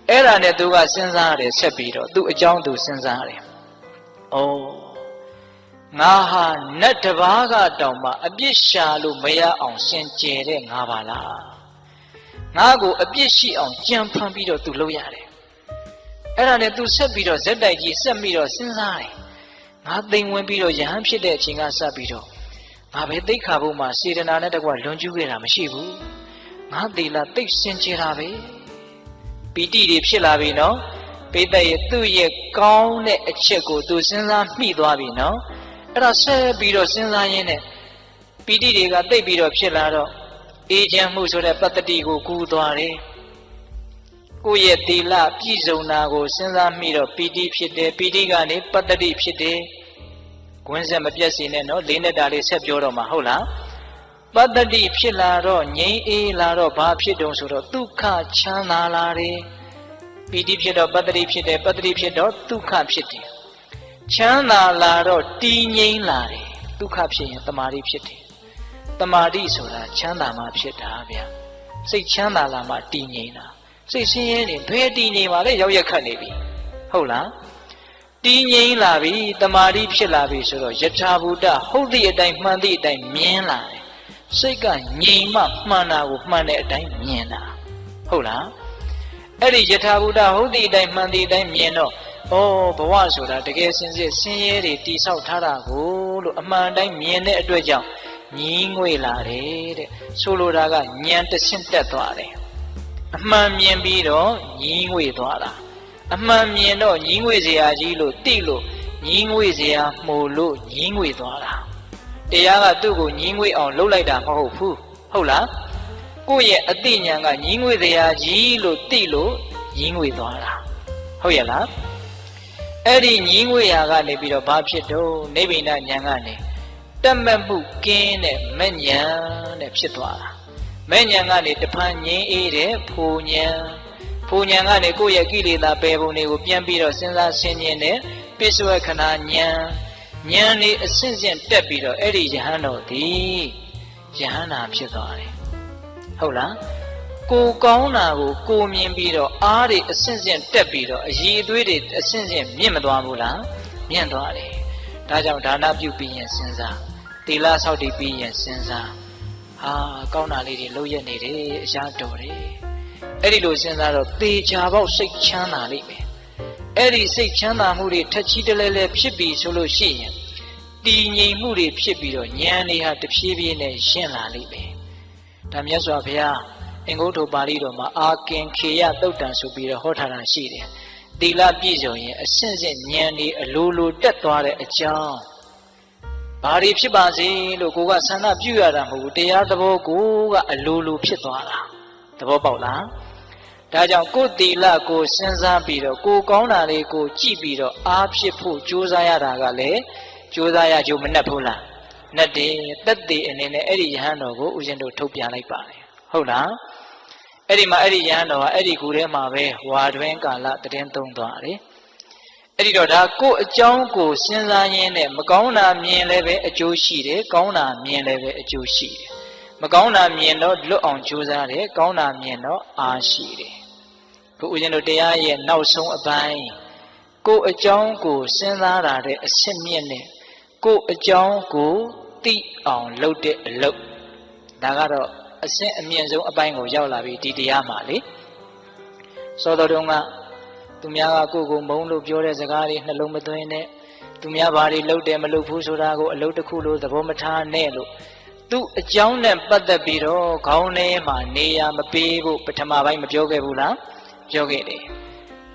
အဲ့ဒါနဲ့သူကစဉ်းစားတယ်ဆက်ပြီးတော့သူ့အကြောင်းသူစဉ်းစားတယ်ဩငါဟာနတ်တစ်ပါးကတောင်မှအပြစ်ရှာလို့မရအောင်စင်ကြယ်တဲ့ငါပါလားငါ့ကိုအပြစ်ရှိအောင်ကြံဖန်ပြီးတော့သူလုပ်ရတယ်အဲ့ဒါနဲ့သူဆက်ပြီးတော့ဇက်တိုက်ကြီးဆက်ပြီးတော့စဉ်းစားတယ်ငါသိမ်ဝင်ပြီးတော့ယဟန်ဖြစ်တဲ့အချိန်ကစပြီးတော့ငါပဲသိခါဖို့မှစေတနာနဲ့တကွလွန်ကျူးခဲ့တာမရှိဘူးငါသီလသိစင်ကြယ်တာပဲပီတိတွေဖြစ်လာပြီနော်ပိဿရဲ့သူ့ရဲ့ကောင်းတဲ့အချက်ကိုသူစဉ်းစားမိသွားပြီနော်အဲ့ဒါဆက်ပြီးတော့စဉ်းစားရင်းနဲ့ပီတိတွေကသိပ်ပြီးတော့ဖြစ်လာတော့အေးချမ်းမှုဆိုတဲ့ပတ္တိကိုကူးသွားတယ်ကိုယ့်ရဲ့သီလပြည့်စုံတာကိုစဉ်းစားမိတော့ပီတိဖြစ်တယ်ပီတိကနေပတ္တိဖြစ်တယ်ကွင်းဆက်မပြတ်စေနဲ့နော်လေးနဲ့တာလေးဆက်ပြောတော့မှာဟုတ်လားပတ္တိဖြစ်လာတော့ငြိမ်းအေးလာတော့ဘာဖြစ်တုံဆိုတော့ဒုက္ခချမ်းသာလာတယ်ပီတိဖြစ်တော့ပတ္တိဖြစ်တယ်ပတ္တိဖြစ်တော့ဒုက္ခဖြစ်တယ်ချမ်းသာလာတော့တည်ငြိမ်လာတယ်ဒုက္ခဖြစ်ရင်တမာတိဖြစ်တယ်တမာတိဆိုတာချမ်းသာမှဖြစ်တာဗျာစိတ်ချမ်းသာလာမှတည်ငြိမ်တာစိတ်ဆင်းရဲနေဘယ်တည်ငြိမ်ပါလဲရောက်ရက်ခတ်နေပြီဟုတ်လားတည်ငြိမ်လာပြီတမာတိဖြစ်လာပြီဆိုတော့ယထာဘူတဟုတ်သည့်အတိုင်းမှန်သည့်အတိုင်းမြင်လာတယ်စိတ်ကငြိမ်မှမှန်တာကိုမှန်တဲ့အတိုင်းမြင်တာဟုတ်လားအဲ့ဒီယထာဘူတဟုတ်သည့်အတိုင်းမှန်သည့်အတိုင်းမြင်တော့ဩဘဝဆိုတာတကယ်စင်စစ်ဆင်းရဲတွေတိဆောက်ထားတာကိုလို့အမှန်တိုင်းမြင်တဲ့အတွက်ကြောင့်ညီးငွေလာတယ်တဲ့ဆိုလိုတာကဉာဏ်တစ်ဆင့်တက်သွားတယ်အမှန်မြင်ပြီးတော့ညီးငွေသွားတာအမှန်မြင်တော့ညီးငွေစရာကြီးလို့တိလို့ညီးငွေစရာမှုလို့ညီးငွေသွားတာတရားကသူ့ကိုညီးငွေအောင်လှုပ်လိုက်တာမဟုတ်ဘူးဟုတ်လားကိုယ့်ရဲ့အသိဉာဏ်ကညီးငွေစရာကြီးလို့တိလို့ညီးငွေသွားတာဟုတ်ရဲ့လားအဲ့ဒီညီးငွေရာကနေပြီးတော့ဘာဖြစ်တော့နိဗ္ဗိဏဉာဏ်ကနေတတ်မဲ့မှုကင်းတဲ့မဲ့ဉာဏ်နဲ့ဖြစ်သွားတာမဲ့ဉာဏ်ကနေတဖန်ငြင်းအေးတဲ့ဖိုဉာဏ်ဖိုဉာဏ်ကနေကိုယ့်ရဲ့ကိလေသာပယ်ပုံတွေကိုပြန်ပြီးတော့စဉ်းစားဆင်ခြင်တဲ့ပိစဝခဏဉာဏ်နေအစဉ်စဉ်တက်ပြီးတော့အဲ့ဒီယဟန်တော်သည်ယဟန္တာဖြစ်သွားတယ်ဟုတ်လား ကိုကောင်းတာကိုကိုမြင်ပြီးတော့အားတွေအဆင့်ဆင့်တက်ပြီးတော့အည်အသွေးတွေအဆင့်ဆင့်မြင့်မသွားဘူးလားမြင့်သွားတယ်ဒါကြောင့်ဒါနပြုပြီးရင်စဉ်းစားသီလဆောက်တည်ပြီးရင်စဉ်းစားဟာကောင်းတာလေးတွေလုပ်ရနေတယ်အရာတော်တယ်အဲ့ဒီလိုစဉ်းစားတော့သေချာပေါက်စိတ်ချမ်းသာလိမ့်မယ်အဲ့ဒီစိတ်ချမ်းသာမှုတွေထက်ချီတလဲလဲဖြစ်ပြီးဆိုလို့ရှိရင်တည်ငြိမ်မှုတွေဖြစ်ပြီးတော့ဉာဏ်တွေဟာတဖြည်းဖြည်းနဲ့ရှင်းလာလိမ့်မယ်ဒါမြတ်စွာဘုရားအင်္ဂုတ္တပါဠိတော်မှာအာကင်ခေယသုတ်တံဆိုပြီးတော့ဟောထားတာရှိတယ်သီလပြည့်စုံရင်အစဉ်စဉ်ဉာဏ်တွေအလိုလိုတက်သွားတဲ့အကြောင်းဘာတွေဖြစ်ပါစေလို့ကိုကဆန္ဒပြုရတာမဟုတ်ဘူးတရားသဘောကိုကအလိုလိုဖြစ်သွားတာသဘောပေါက်လားဒါကြောင့်ကိုယ်သီလကိုစဉ်းစားပြီးတော့ကိုကောင်းတာလေးကိုကြည့်ပြီးတော့အားဖြစ်ဖို့ကြိုးစားရတာကလည်းကြိုးစားရကြိုးမနှက်ဘူးလားနှက်တယ်တက်တည်အနေနဲ့အဲ့ဒီယဟန်တော်ကိုဦးဇင်းတို့ထုတ်ပြလိုက်ပါတယ်ဟုတ်လားအဲ့ဒီမှာအဲ့ဒီယဟန်တော်ကအဲ့ဒီကူထဲမှာပဲဝါတွင်ကာလတည်င်းသုံးသွားတယ်အဲ့ဒီတော့ဒါကိုယ်အကြောင်းကိုစဉ်းစားရင်းနဲ့မကောင်းတာမြင်လည်းပဲအကျိုးရှိတယ်ကောင်းတာမြင်လည်းပဲအကျိုးရှိတယ်မကောင်းတာမြင်တော့လွတ်အောင်ကြိုးစားတယ်ကောင်းတာမြင်တော့အားရှိတယ်ခုဦးဇင်းတို့တရားရဲ့နောက်ဆုံးအပိုင်းကိုယ်အကြောင်းကိုစဉ်းစားတာတဲ့အစစ်မြင့်နဲ့ကိုယ်အကြောင်းကိုသိအောင်လုပ်တဲ့အလုပ်ဒါကတော့အစစ်အမြင့်ဆုံးအပိုင်းကိုရောက်လာပြီဒီတရားမှာလေစောတော်တုန်းကသူများကကိုယ်ကိုမုန်းလို့ပြောတဲ့စကားတွေနှလုံးမသွင်းနဲ့သူများဘာတွေလုပ်တယ်မလုပ်ဘူးဆိုတာကိုအလုပ်တစ်ခုလို့သဘောမထားနဲ့လို့သူအကြောင်းနဲ့ပတ်သက်ပြီးတော့ခေါင်းထဲမှာနေရမပေးဖို့ပထမပိုင်းမပြောခဲ့ဘူးလားပြောခဲ့တယ်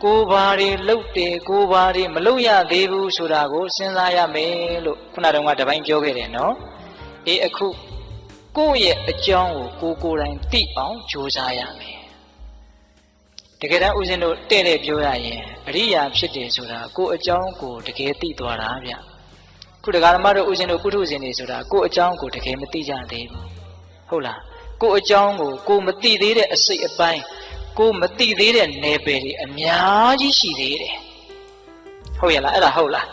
ကိုဘာတွေလုပ်တယ်ကိုဘာတွေမလုပ်ရသေးဘူးဆိုတာကိုစဉ်းစားရမယ်လို့ခုနတုန်းကတပိုင်းပြောခဲ့တယ်နော်အေးအခုကိုယ့်ရဲ့အကြောင်းကိုကိုယ်တိုင်သိအောင်ကြိုးစားရမယ်တကယ်တမ်းဦးဇင်းတို့တဲ့တဲ့ပြောရရင်အရိယာဖြစ်တယ်ဆိုတာကိုယ့်အကြောင်းကိုတကယ်သိသွားတာဗျခုတရားဓမ္မတို့ဦးဇင်းတို့ပုထုဇဉ်တွေဆိုတာကိုယ့်အကြောင်းကိုတကယ်မသိကြသေးဘူးဟုတ်လားကိုယ့်အကြောင်းကိုကိုမသိသေးတဲ့အစိတ်အပိုင်းကိုမသိသေးတဲ့နယ်ပယ်တွေအများကြီးရှိသေးတယ်ဟုတ်ရဲ့လားအဲ့ဒါဟုတ်လား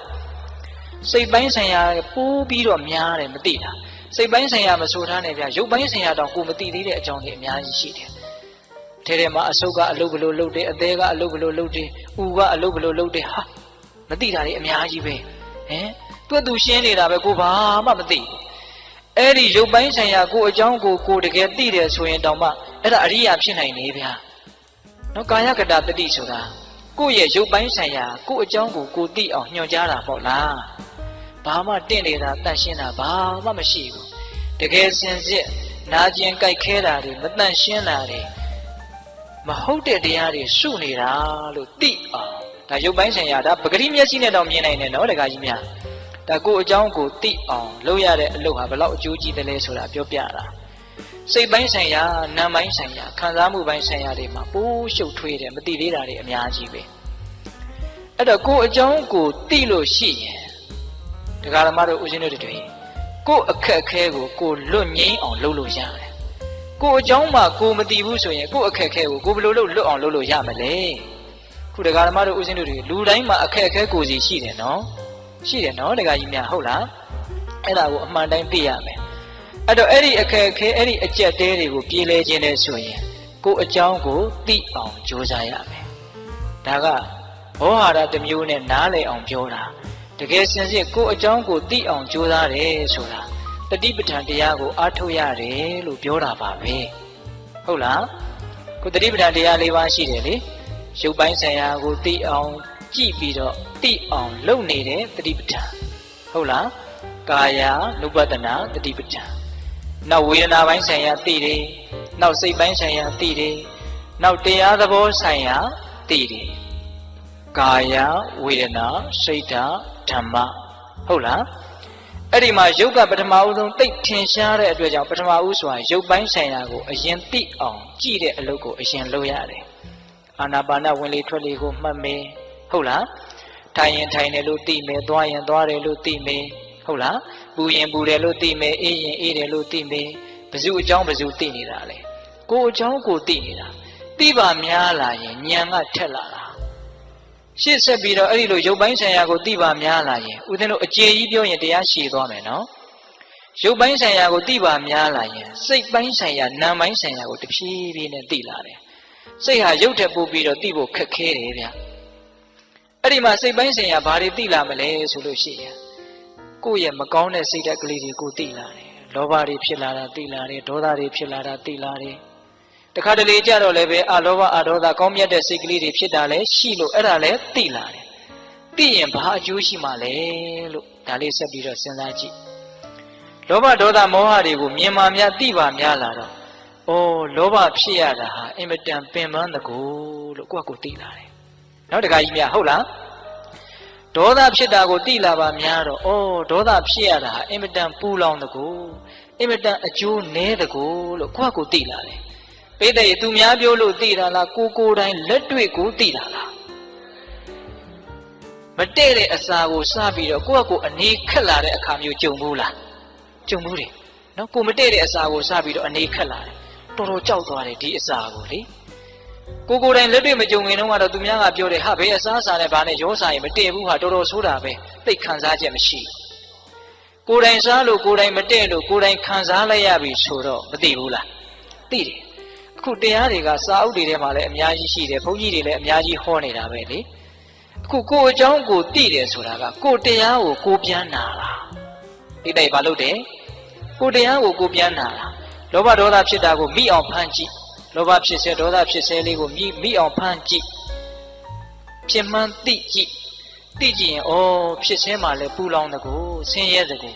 စိတ်ပိုင်းဆိုင်ရာပိုးပြီးတော့များတယ်မသိတာစိတ်ပိုင်းဆိုင်ရာမဆိုထားနဲ့ဗျရုပ်ပိုင်းဆိုင်ရာတောင်ကိုမသိသေးတဲ့အကြောင်းတွေအများကြီးရှိတယ်ထဲမှာအဆုတ်ကအလုပ်ဘလို့လုပ်တယ်အသေးကအလုပ်ဘလို့လုပ်တယ်ဥကအလုပ်ဘလို့လုပ်တယ်ဟာမသိတာတွေအများကြီးပဲဟင်သူရှင်းနေတာပဲကိုဘာမှမသိအဲ့ဒီရုပ်ပိုင်းဆိုင်ရာကိုအကြောင်းကိုတကယ်သိတယ်ဆိုရင်တောင်မှအဲ့ဒါအရိယာဖြစ်နိုင်နေဗျာနော်ကာယကတတတိဆိုတာကိုယ့်ရဲ့ရုပ်ပိုင်းဆိုင်ရာကိုအကြောင်းကိုသိအောင်ညွှန်ကြားတာပေါ့လားဘာမှတင့်နေတာတန့်ရှင်းတာဘာမှမရှိဘူးတကယ်စင်စစ်နာကျင်ကြိုက်ခဲတာတွေမတန့်ရှင်းတာတွေမဟုတ်တဲ့တရားတွေစုနေတာလို့သိအောင်ဒါရုပ်ပိုင်းဆိုင်ရာဒါပဂတိမျက်စိနဲ့တော့မြင်နိုင်တယ်နော်တခါကြီးများဒါကိုအကြောင်းကိုသိအောင်လုပ်ရတဲ့အလုပ်ဟာဘယ်လောက်အကျိုးကြီးတယ်လဲဆိုတာပြောပြတာစိတ်ပိုင်းဆိုင်ရာနာမ်ပိုင်းဆိုင်ရာခံစားမှုပိုင်းဆိုင်ရာတွေမှာပိုးရှုပ်ထွေးတယ်မသိသေးတာတွေအများကြီးပဲအဲ့တော့ကိုအကြောင်းကိုသိလို့ရှိရင်တရားဓမ္မတို့ဦးဇင်းတို့တွေကိုအခက်အခဲကိုလွတ်ငြိမ်းအောင်လုပ်လို့ရတယ်ကိုအကြောင်းမှာကိုမသိဘူးဆိုရင်ကိုအခက်အခဲကိုဘယ်လိုလုပ်လွတ်အောင်လုပ်လို့ရမလဲခုတရားဓမ္မတို့ဦးဇင်းတို့တွေလူတိုင်းမှာအခက်အခဲကိုစီရှိတယ်နော်ရှိတယ်နော်တရားကြီးများဟုတ်လားအဲ့ဒါကိုအမှန်တိုင်းသိရမယ်အဲ့တော့အဲ့ဒီအခက်အခဲအဲ့ဒီအကျက်တဲတွေကိုပြေးလဲခြင်းနဲ့ဆိုရင်ကိုအကြောင်းကိုသိအောင်ကြိုးစားရမယ်ဒါကဘောဟာရတစ်မျိုးနဲ့နားလည်အောင်ပြောတာတကယ်စင်စစ်ကိုအကြောင်းကိုသိအောင်ကြိုးစားတယ်ဆိုတာတတိပဋ္ဌာန်တရားကိုအားထုတ်ရတယ်လို့ပြောတာပါပဲဟုတ်လားကိုတတိပဋ္ဌာန်တရား၄ပါးရှိတယ်လေရုပ်ပိုင်းဆိုင်ရာကိုသိအောင်ကြည့်ပြီးတော့သိအောင်လုပ်နေတဲ့တတိပဋ္ဌာန်ဟုတ်လားကာယ ानु ပတနာတတိပဋ္ဌာန်နောက်ဝေဒနာပိုင်းဆိုင်ရာသိတယ်နောက်စိတ်ပိုင်းဆိုင်ရာသိတယ်နောက်တရားသဘောဆိုင်ရာသိတယ်ကာယဝေဒနာစိတ်ဓာတ်ဓမ္မဟုတ်လားအဲ့ဒီမှာယုတ်ကပထမဦးဆုံးသိထင်ရှားတဲ့အတွက်ကြောင့်ပထမဦးဆိုတာယုတ်ပိုင်းဆိုင်ရာကိုအရင်သိအောင်ကြည့်တဲ့အလုပ်ကိုအရင်လုပ်ရတယ်အာနာပါနဝင်လေထွက်လေကိုမှတ်မယ်ဟုတ်လားထိုင်ရင်ထိုင်တယ်လို့သိမယ်သွားရင်သွားတယ်လို့သိမယ်ဟုတ်လားပူရင်ပူတယ်လို့သိမယ်အေးရင်အေးတယ်လို့သိမယ်ဘယ်သူအကြောင်းဘယ်သူသိနေတာလဲကိုအကြောင်းကိုသိနေတာသိပါများလာရင်ဉာဏ်ကထက်လာတာရှေ့ဆက်ပြီးတော့အဲ့ဒီလိုရုပ်ပိုင်းဆိုင်ရာကိုသိပါများလာရင်ဦးဇင်းတို့အကျေကြီးပြောရင်တရားရှည်သွားမယ်နော် ရုပ်ပိုင်းဆိုင်ရာကိုသိပါများလာရင်စိတ်ပိုင်းဆိုင်ရာနာမ်ပိုင်းဆိုင်ရာကိုတဖြည်းဖြည်းနဲ့သိလာတယ်စိတ်ဟာရုပ်ထက်ပိုပြီးတော့သိဖို့ခက်ခဲတယ်ဗျအဲ့ဒီမှာစိတ်ပိုင်းဆိုင်ရာဘာတွေသိလာမလဲဆိုလို့ရှိရင်ကိုယ့်ရဲ့မကောင်းတဲ့စိတ်ဓာတ်ကလေးတွေကိုသိလာတယ်လောဘတွေဖြစ်လာတာသိလာတယ်ဒေါသတွေဖြစ်လာတာသိလာတယ်တခါတလေကြတော့လည်းပဲအလောဘအဒေါသကောင်းမြတ်တဲ့စိတ်ကလေးတွေဖြစ်တာလည်းရှိလို့အဲ့ဒါလည်းသိလာတယ်သိရင်ဘာအကျိုးရှိမှလဲလို့ဒါလေးဆက်ပြီးတော့စဉ်းစားကြည့်လောဘဒေါသမောဟတွေကိုမြင်မှများသိပါများလာတော့လောဘဖြစ်ရတာဟာအင်မတန်ပင်ပန်းတကူလို့ကိုယ့်ကိုသိလာတယ်နောက်တခါကြီးများဟုတ်လားဒေါသဖြစ်တာကိုသိလာပါများတော့ဒေါသဖြစ်ရတာဟာအင်မတန်ပူလောင်တကူအင်မတန်အကျိုးနည်းတကူလို့ကိုယ့်ကိုသိလာတယ်ပိဋကရဲ့သူများပြောလို့သိတာလားကိုယ်တိုင်လက်တွေ့ကိုသိတာလားမတည့်တဲ့အစာကိုစားပြီးတော့ကိုယ့်ကိုအနေခက်လာတဲ့အခါမျိုးကြုံဘူးလားကြုံဘူးတယ်နော်ကိုမတည့်တဲ့အစာကိုစားပြီးတော့အနေခက်လာတယ်တော်တော်ကြောက်သွားတယ်ဒီအစာကိုလေကိုယ်တိုင်လက်တွေ့မကြုံခင်တော့ကတော့သူများကပြောတယ်ဟာဘယ်အစားအစာနဲ့ဘာနဲ့ရောစားရင်မတည့်ဘူးဟာတော်တော်ဆိုးတာပဲသိခံစားချက်မရှိကိုယ်တိုင်စားလို့ကိုယ်တိုင်မတည့်လို့ကိုယ်တိုင်ခံစားလိုက်ရပြီဆိုတော့မသိဘူးလားသိတယ်အခုတရားတွေကစာအုပ်တွေထဲမှာလည်းအများကြီးရှိတယ်ဘုန်းကြီးတွေလည်းအများကြီးဟောနေတာပဲလေအခုကိုယ်အကြောင်းကိုသိတယ်ဆိုတာကကိုယ်တရားကိုကိုယ်ပြန်နာတာဒီတိုင်ဘာလို့တယ်ကိုယ်တရားကိုကိုယ်ပြန်နာတာလောဘဒေါသဖြစ်တာကိုမိအောင်ဖမ်းကြည့်လောဘဖြစ်စေဒေါသဖြစ်စေလေးကိုမိအောင်ဖမ်းကြည့်ဖြစ်မှန်းသိကြည့်ရင်ဖြစ်စင်းမှလည်းပူလောင်တကူဆင်းရဲတကူ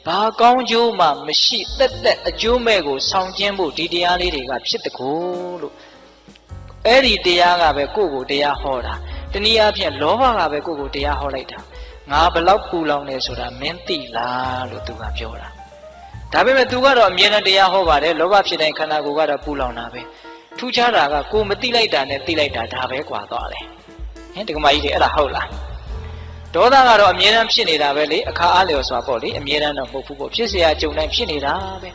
ဘာကောင်းကျိုးမှမရှိတက်အကျိုးမဲ့ကိုဆောင်ကျင်းဖို့ဒီတရားလေးတွေကဖြစ်တကူလို့အဲ့ဒီတရားကပဲကိုယ့်ကိုတရားဟောတာတနည်းအားဖြင့်လောဘကပဲကိုယ့်ကိုတရားဟောလိုက်တာငါဘလောက်ပူလောင်နေဆိုတာမင်းသိလားလို့သူကပြောတာဒါပေမဲ့သူကတော့အမြဲတမ်းတရားဟောပါတယ်လောဘဖြစ်တဲ့ခန္ဓာကိုယ်ကတော့ပူလောင်တာပဲထူးခြားတာကကိုမသိလိုက်တာနဲ့သိလိုက်တာဒါပဲကွာသွားတယ်ဟင်ဒီကမကြီးတွေအဲ့ဒါဟုတ်လားဒေါသကတော့အမြဲတမ်းဖြစ်နေတာပဲလေအခါအားလျော်စွာပေါ့လေအမြဲတမ်းတော့မဟုတ်ဘူးပေါ့ဖြစ်เสียကြုံတိုင်းဖြစ်နေတာပဲ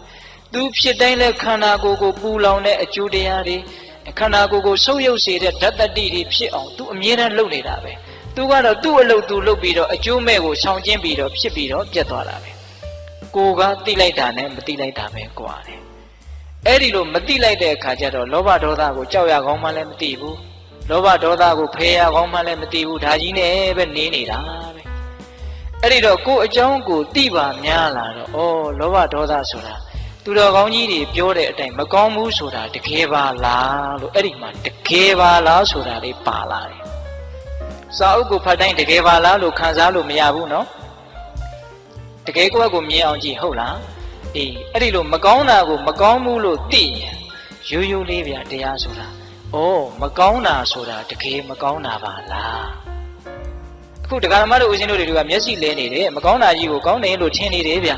သူဖြစ်တိုင်းလဲခန္ဓာကိုယ်ကိုပူလောင်တဲ့အကျိုးတရားတွေခန္ဓာကိုယ်ကိုဆုပ်ယုပ်စေတဲ့ဓာတ်တတိတွေဖြစ်အောင်သူအမြဲတမ်းလုပ်နေတာပဲသူကတော့သူ့အလုပ်သူလုပ်ပြီးတော့အကျိုးမဲ့ကိုဆောင်ကျင်းပြီးတော့ဖြစ်ပြီးတော့ပြတ်သွားတာပဲကိုကသိလိုက်တာနဲ့မသိလိုက်တာပဲကွာတယ်အဲ့ဒီလိုမသိလိုက်တဲ့အခါကျတော့လောဘဒေါသကိုကြောက်ရကောင်းမှလည်းမသိဘူးလောဘဒေါသကိုဖယ်ရကောင်းမှလည်းမသိဘူးဒါကြီးနဲ့ပဲနေနေတာပဲအဲ့ဒီတော့ကိုယ်အကြောင်းကိုသိပါများလာတော့လောဘဒေါသဆိုတာသူတော်ကောင်းကြီးတွေပြောတဲ့အတိုင်းမကောင်းဘူးဆိုတာတကယ်ပါလားလို့အဲ့ဒီမှာတကယ်ပါလားဆိုတာလေးပါလာတယ်စာအုပ်ကိုဖတ်တိုင်းတကယ်ပါလားလို့ခံစားလို့မရဘူးနော်တကယ်ကိုမြင်အောင်ကြည့်ဟုတ်လားအဲ့ဒီလိုမကောင်းတာကိုမကောင်းဘူးလို့သိရင်ရိုးရိုးလေးဗျာတရားဆိုတာမကောင်းတာဆိုတာတကယ်မကောင်းတာပါလားအခုတရားဓမ္မတို့ဦးဇင်းတို့တွေကမျက်စိလဲနေတယ်မကောင်းတာကြီးကိုကောင်းတယ်လို့ထင်နေတယ်ဗျာ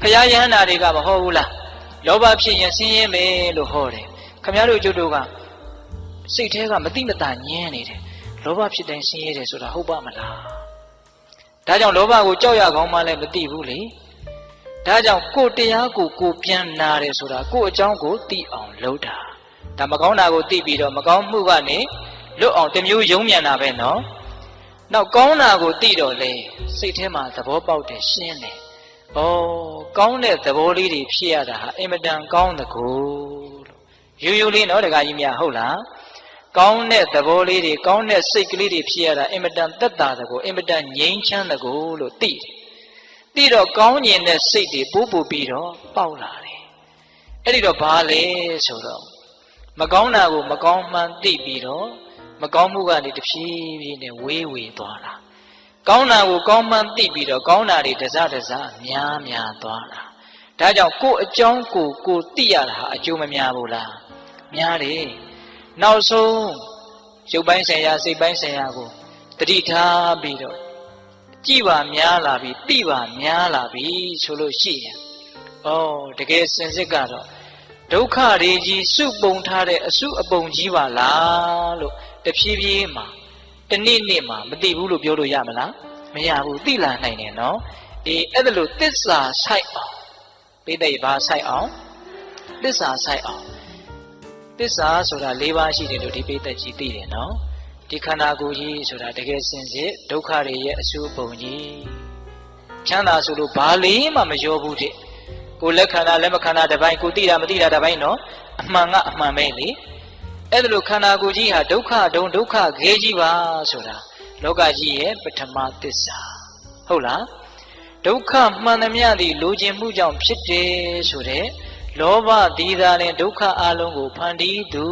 ဖရာယဟန္တာတွေကမဟုတ်ဘူးလားလောဘဖြစ်ရင်ဆင်းရဲမယ်လို့ဟောတယ်ခင်ဗျားတို့ကျုပ်တို့ကစိတ်ထဲကမတိမတာညင်းနေတယ်လောဘဖြစ်တိုင်းဆင်းရဲတယ်ဆိုတာဟုတ်ပါမလားဒါကြောင့်လောဘကိုကြောက်ရကောင်းမှလည်းမသိဘူးလေဒါကြောင့်ကိုတရားကိုပြန်နာတယ်ဆိုတာကိုအကြောင်းကိုသိအောင်လုပ်တာဒါမကောင်းတာကိုသိပြီးတော့မကောင်းမှုကနေလွတ်အောင်တမျိုးယုံမြန်တာပဲနော်နောက်ကောင်းတာကိုသိတော့လေစိတ်ထဲမှာသဘောပေါက်တယ်ရှင်းတယ်ကောင်းတဲ့သဘောလေးတွေဖြစ်ရတာဟာအင်မတန်ကောင်းတကူလို့ရိုးရိုးလေးနော်တခါကြီးများဟုတ်လားကောင်းတဲ့သဘောလေးတွေကောင်းတဲ့စိတ်ကလေးတွေဖြစ်ရတာအင်မတန်သက်သာတကူအင်မတန်ငြိမ်းချမ်းတကူလို့သိတယ်သိတော့ကောင်းကျင်တဲ့စိတ်တွေပိုးပို့ပြီးတော့ပေါက်လာတယ်အဲ့ဒီတော့ဘာလဲဆိုတော့မကောင်းတာကိုမကောင်းမှန်းသိပြီးတော့မကောင်းမှုကနေတဖြည်းဖြည်းနဲ့ဝေးသွားတာကောင်းတာကိုကောင်းမှန်းသိပြီးတော့ကောင်းတာတွေတစများသွားတာဒါကြောင့်ကိုယ်အကြောင်းကိုသိရတာဟာအကျိုးမများဘူးလားများတယ်နောက်ဆုံးရုပ်ပိုင်းဆိုင်ရာစိတ်ပိုင်းဆိုင်ရာကိုတတိထားပြီးတော့ကြည်ပါများလာပြီသိပါများလာပြီဆိုလို့ရှိရင်တကယ်စင်စစ်ကတော့ဒုက္ခတွေကြီးစုပုံထားတဲ့အစုအပုံကြီးပါလားလို့တဖြည်းဖြည်းမှာတနေ့မှာမသိဘူးလို့ပြောလို့ရမလားမရဘူးသိလာနိုင်တယ်နော်အဲ့ဒါလို့သစ္စာဆိုင်အောင်ပိဋကဘာဆိုင်အောင်သစ္စာဆိုင်အောင်သစ္စာဆိုတာ၄ပါးရှိတယ်လို့ဒီပိဋကကြီးသိတယ်နော်ဒီခန္ဓာကိုယ်ကြီးဆိုတာတကယ်စင်စစ်ဒုက္ခတွေရဲ့အစုအပုံကြီးချမ်းသာဆိုလို့ဘာလေးမှမရောဘူးတဲ့ ကိုလက်ခန္ဓာလက်မခန္ဓာတစ်ပိုင်းကိုသိတာမသိတာတစ်ပိုင်းနော်အမှန်ကအမှန်ပဲလေအဲ့ဒါလိုခန္ဓာကိုယ်ကြီးဟာဒုက္ခဒုံဒုက္ခခဲကြီးပါဆိုတာလောကကြီးရဲ့ပထမသစ္စာဟုတ်လားဒုက္ခမှန်သမျှသည်လိုချင်မှုကြောင့်ဖြစ်တယ်ဆိုတဲ့လောဘသီးသားနဲ့ဒုက္ခအလုံးကိုဖန်တီးသူ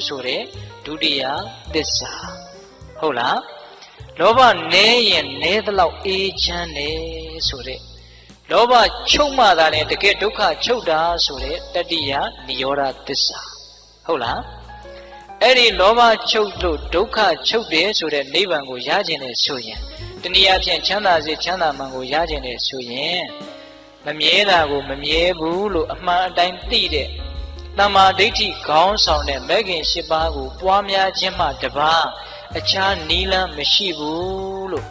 ဆိုတဲ့ဒုတိယသစ္စာဟုတ်လားလောဘနည်းရင်နည်းသလောက်အေးချမ်းတယ်ဆိုတဲ့လောဘချုပ်မှသာနဲ့တကယ်ဒုက္ခချုပ်တာဆိုတဲ့တတိယနိရောဓသစ္စာဟုတ်လားအဲ့ဒီလောဘချုပ်လို့ဒုက္ခချုပ်တယ်ဆိုတဲ့နိဗ္ဗာန်ကိုရခြင်းနဲ့ဆိုရင်တနည်းအားဖြင့်ချမ်းသာစေချမ်းသာမှန်ကိုရခြင်းနဲ့ဆိုရင်မမြဲတာကိုမမြဲဘူးလို့အမှန်အတိုင်းသိတဲ့တမ္မာဒိဋ္ဌိခေါင်းဆောင်တဲ့မဂ်ခင်၈ပါးကိုပွားများခြင်းမှတပါးအခြားနီးလန်းမရှိဘူးလို့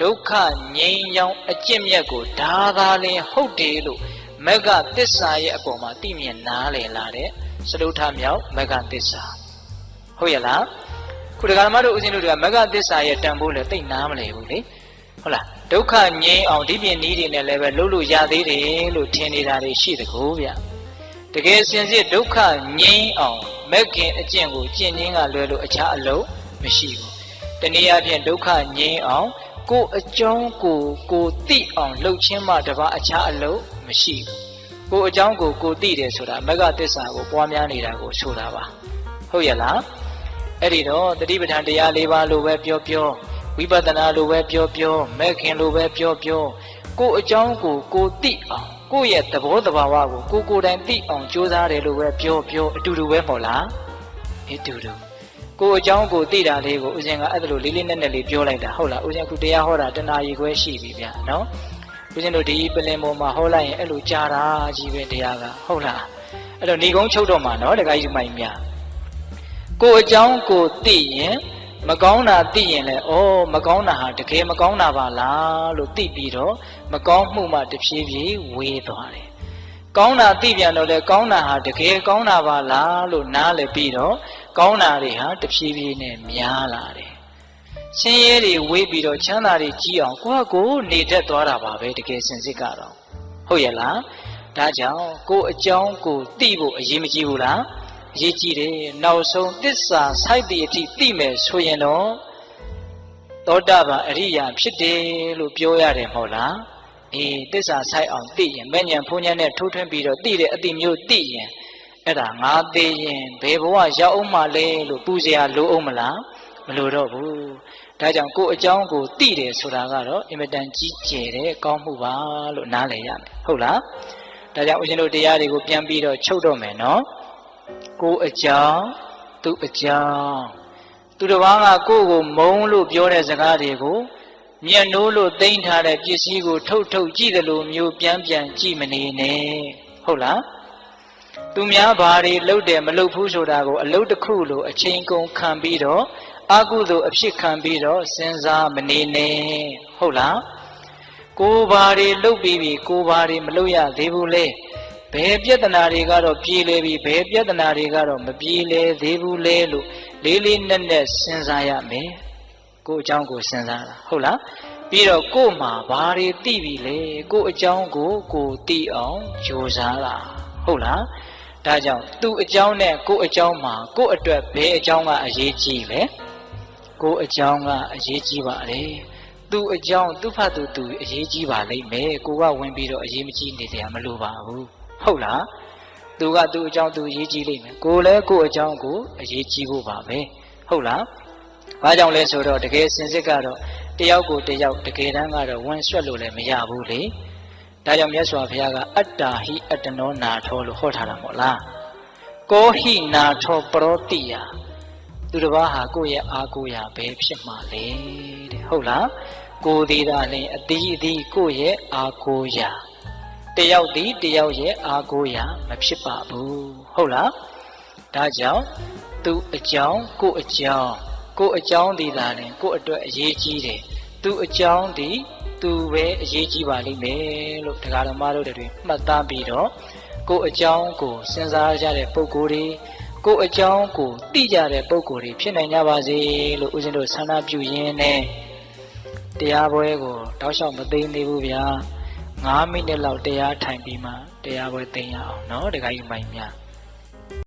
ဒုက္ခငြိမ်းချမ်းအကျင့်မြတ်ကိုဒါသာလင်ဟုတ်တယ်လို့မဂ္ဂသစ္စာရဲ့အပေါ်မှာသိမြင်နားလည်လာတဲ့စတုထမြောက်မဂ္ဂသစ္စာဟုတ်ရလားခုဒကာမတို့ဦးဇင်းတို့တွေကမဂ္ဂသစ္စာရဲ့တန်ဖိုးလည်းသိနားမလည်ဘူးလေဟုတ်လားဒုက္ခငြိမ်းအောင်ဒီပြင်နည်းတွေနဲ့လည်းပဲလုပ်လို့ရသေးတယ်လို့ထင်နေတာတွေရှိတကူဗျတကယ်စင်စစ်ဒုက္ခငြိမ်းအောင်မဂ်ခင်အကျင့်ကိုကျင့်ခြင်းကလွယ်လို့အခြားအလုပ်မရှိဘူးတနည်းအားဖြင့်ဒုက္ခငြိမ်းအောင်ကိုယ်အကြောင်းကိုသိအောင်လှုပ်ခြင်းမှတပါအခြားအလုပ်မရှိဘူးကိုယ်အကြောင်းကိုသိတယ်ဆိုတာမဂ္ဂသစ္စာကိုပွားများနေတာကိုဆိုတာပါဟုတ်ရလားအဲ့ဒီတော့တတိပဋ္ဌာန်တရား၄ပါးလိုပဲပြောဝိပဿနာလိုပဲပြောမဂ်ခင်လိုပဲပြောကိုယ်အကြောင်းကိုသိအောင်ကိုယ့်ရဲ့သဘောတဘာဝကိုကိုယ်တိုင်သိအောင်ကြိုးစားတယ်လို့ပဲပြောအတူတူပဲမဟုတ်လားအတူတူကိုယ်အကြောင်းကိုသိတာလေးကိုဦးဇင်းကအဲ့ဒါလိုလေးလေးနက်နက်လေးပြောလိုက်တာဟုတ်လားဦးဇင်းအခုတရားဟောတာတဏှာကြီးခွဲရှိပြီဗျာနော်ဦးဇင်းတို့ဒီပလင်ပေါ်မှာဟောလိုက်ရင်အဲ့လိုကြားတာကြီးပဲတရားကဟုတ်လားအဲ့တော့ဏီကုန်းချုပ်တော့မှာနော်တခါကြီးမိုင်များကိုယ်အကြောင်းကိုသိရင်မကောင်းတာသိရင်လည်းမကောင်းတာဟာတကယ်မကောင်းတာပါလားလို့သိပြီးတော့မကောင်းမှုမှတဖြည်းဖြည်းဝေးသွားတယ်ကောင်းတာသိပြန်တော့လေကောင်းတာဟာတကယ်ကောင်းတာပါလားလို့နားလည်ပြီးတော့ကောင်းတာတွေဟာတဖြည်းဖြည်းနဲ့များလာတယ်ဆင်းရဲတွေဝေးပြီးတော့ချမ်းသာတွေကြီးအောင်ကိုယ့်နေတတ်သွားတာပါပဲတကယ်စင်စစ်ကတော့ဟုတ်ရဲ့လားဒါကြောင့်ကိုယ့်အကြောင်းကိုသိဖို့အရေးမကြီးဘူးလားအရေးကြီးတယ်နောက်ဆုံးသစ္စာစိုက်တည်အထိသိမယ်ဆိုရင်တော့သောတာပန်အရိယာဖြစ်တယ်လို့ပြောရတယ်မဟုတ်လားသစ္စာစိုက်အောင်သိရင်မဲ့ညာဖုန်ညာနဲ့ထိုးထွင်းပြီးတော့သိတဲ့အတိမျိုးသိရင်အဲ့ဒါငါသိရင်ဘယ်ဘဝရောက်အောင်မလဲလို့ပူဇော်လိုအောင်မလားမလိုတော့ဘူးဒါကြောင့်ကိုယ်အကြောင်းကိုသိတယ်ဆိုတာကတော့အင်မတန်ကြီးကျယ်တဲ့ကောင်းမှုပါလို့နားလည်ရမယ်ဟုတ်လားဒါကြောင့်ဦးဇင်းတို့တရားတွေကိုပြန်ပြီးတော့ချုပ်တော့မယ်နော်ကိုယ်အကြောင်းသူအကြောင်းသူတစ်ပါးကကိုယ့်ကိုမုန်းလို့ပြောတဲ့စကားတွေကိုမျက်နှိုးလို့သိမ်းထားတဲ့ပစ္စည်းကိုထုတ်ကြည့်တယ်လို့မျိုးပြန်ကြည့်မနေနဲ့ဟုတ်လားသူများဘာတွေလုပ်တယ်မလုပ်ဘူးဆိုတာကိုအလုပ်တစ်ခုလို့အချိန်ကုန်ခံပြီးတော့အကုသို့အဖြစ်ခံပြီးတော့စဉ်းစားမနေနဲ့ဟုတ်လားကိုဘာတွေလုပ်ပြီးပြီကိုဘာတွေမလုပ်ရသေးဘူးလေဘယ်ပြဿနာတွေကတော့ပြေလဲပြီဘယ်ပြဿနာတွေကတော့မပြေလဲသေးဘူးလေလို့လေးလေးနက်နက်စဉ်းစားရမယ်ကိုအကြောင်းကိုစဉ်းစားတာဟုတ်လားပြီးတော့ကိုမှာဘာတွေသိပြီလဲကိုအကြောင်းကိုသိအောင်ကြိုးစားတာဟုတ်လားဒါကြောင့်သူ့အကြောင်းနဲ့ကိုအကြောင်းမှာကိုအတွက်ဘယ်အကြောင်းကအရေးကြီးလဲကိုအကြောင်းကအရေးကြီးပါလေသူ့အကြောင်းသူ့ဖတ်သူအရေးကြီးပါလိမ့်မယ်ကိုကဝင်ပြီးတော့အရေးမကြီးနေတယ်မလိုပါဘူးဟုတ်လားသူကသူ့အကြောင်းသူအရေးကြီးလိမ့်မယ်ကိုလည်းကိုအကြောင်းကိုအရေးကြီးဖို့ပါပဲဟုတ်လားဘာကြောင့်လဲဆိုတော့တကယ်စင်စစ်ကတော့တယောက်ကိုတယောက်တကယ်တမ်းကတော့ဝင်ဆွက်လို့လည်းမရဘူးလေဒါကြောင့်မြတ်စွာဘုရားကအတ္တာဟိအတ္တနောနာထောလို့ဟောထားတာမဟုတ်လားကောဟိနာထောပရောတိယသူတစ်ပါးဟာကိုယ့်ရဲ့အာကိုရာပဲဖြစ်မှာလေတဲ့ဟုတ်လားကိုယ်သေးတာလည်းအသီးကိုယ့်ရဲ့အာကိုရာတယောက်တယောက်ရဲ့အာကိုရာမဖြစ်ပါဘူးဟုတ်လားဒါကြောင့်သူအကြောင်းကိုအကြောင်းဒီသာလည်းကိုအတွက်အရေးကြီးတယ်သူအကြောင်းဒီသူပဲအရေးကြီးပါလိမ့်မယ်လို့တရားတော်မတို့တွေမှတ်သားပြီးတော့ကိုအကြောင်းကိုစဉ်းစားကြတဲ့ပုဂ္ဂိုလ်တွေကိုအကြောင်းကိုသိကြတဲ့ပုဂ္ဂိုလ်တွေဖြစ်နိုင်ကြပါစေလို့ဦးဇင်းတို့ဆန္ဒပြုရင်းနဲ့တရားပွဲကိုတောက်လျှောက်မသိနေဘူးဗျာ9မိနစ်လောက်တရားထိုင်ပြီးမှတ တရားပွဲသိမ်းရအောင်နော်တခါကြီးမိုင်များ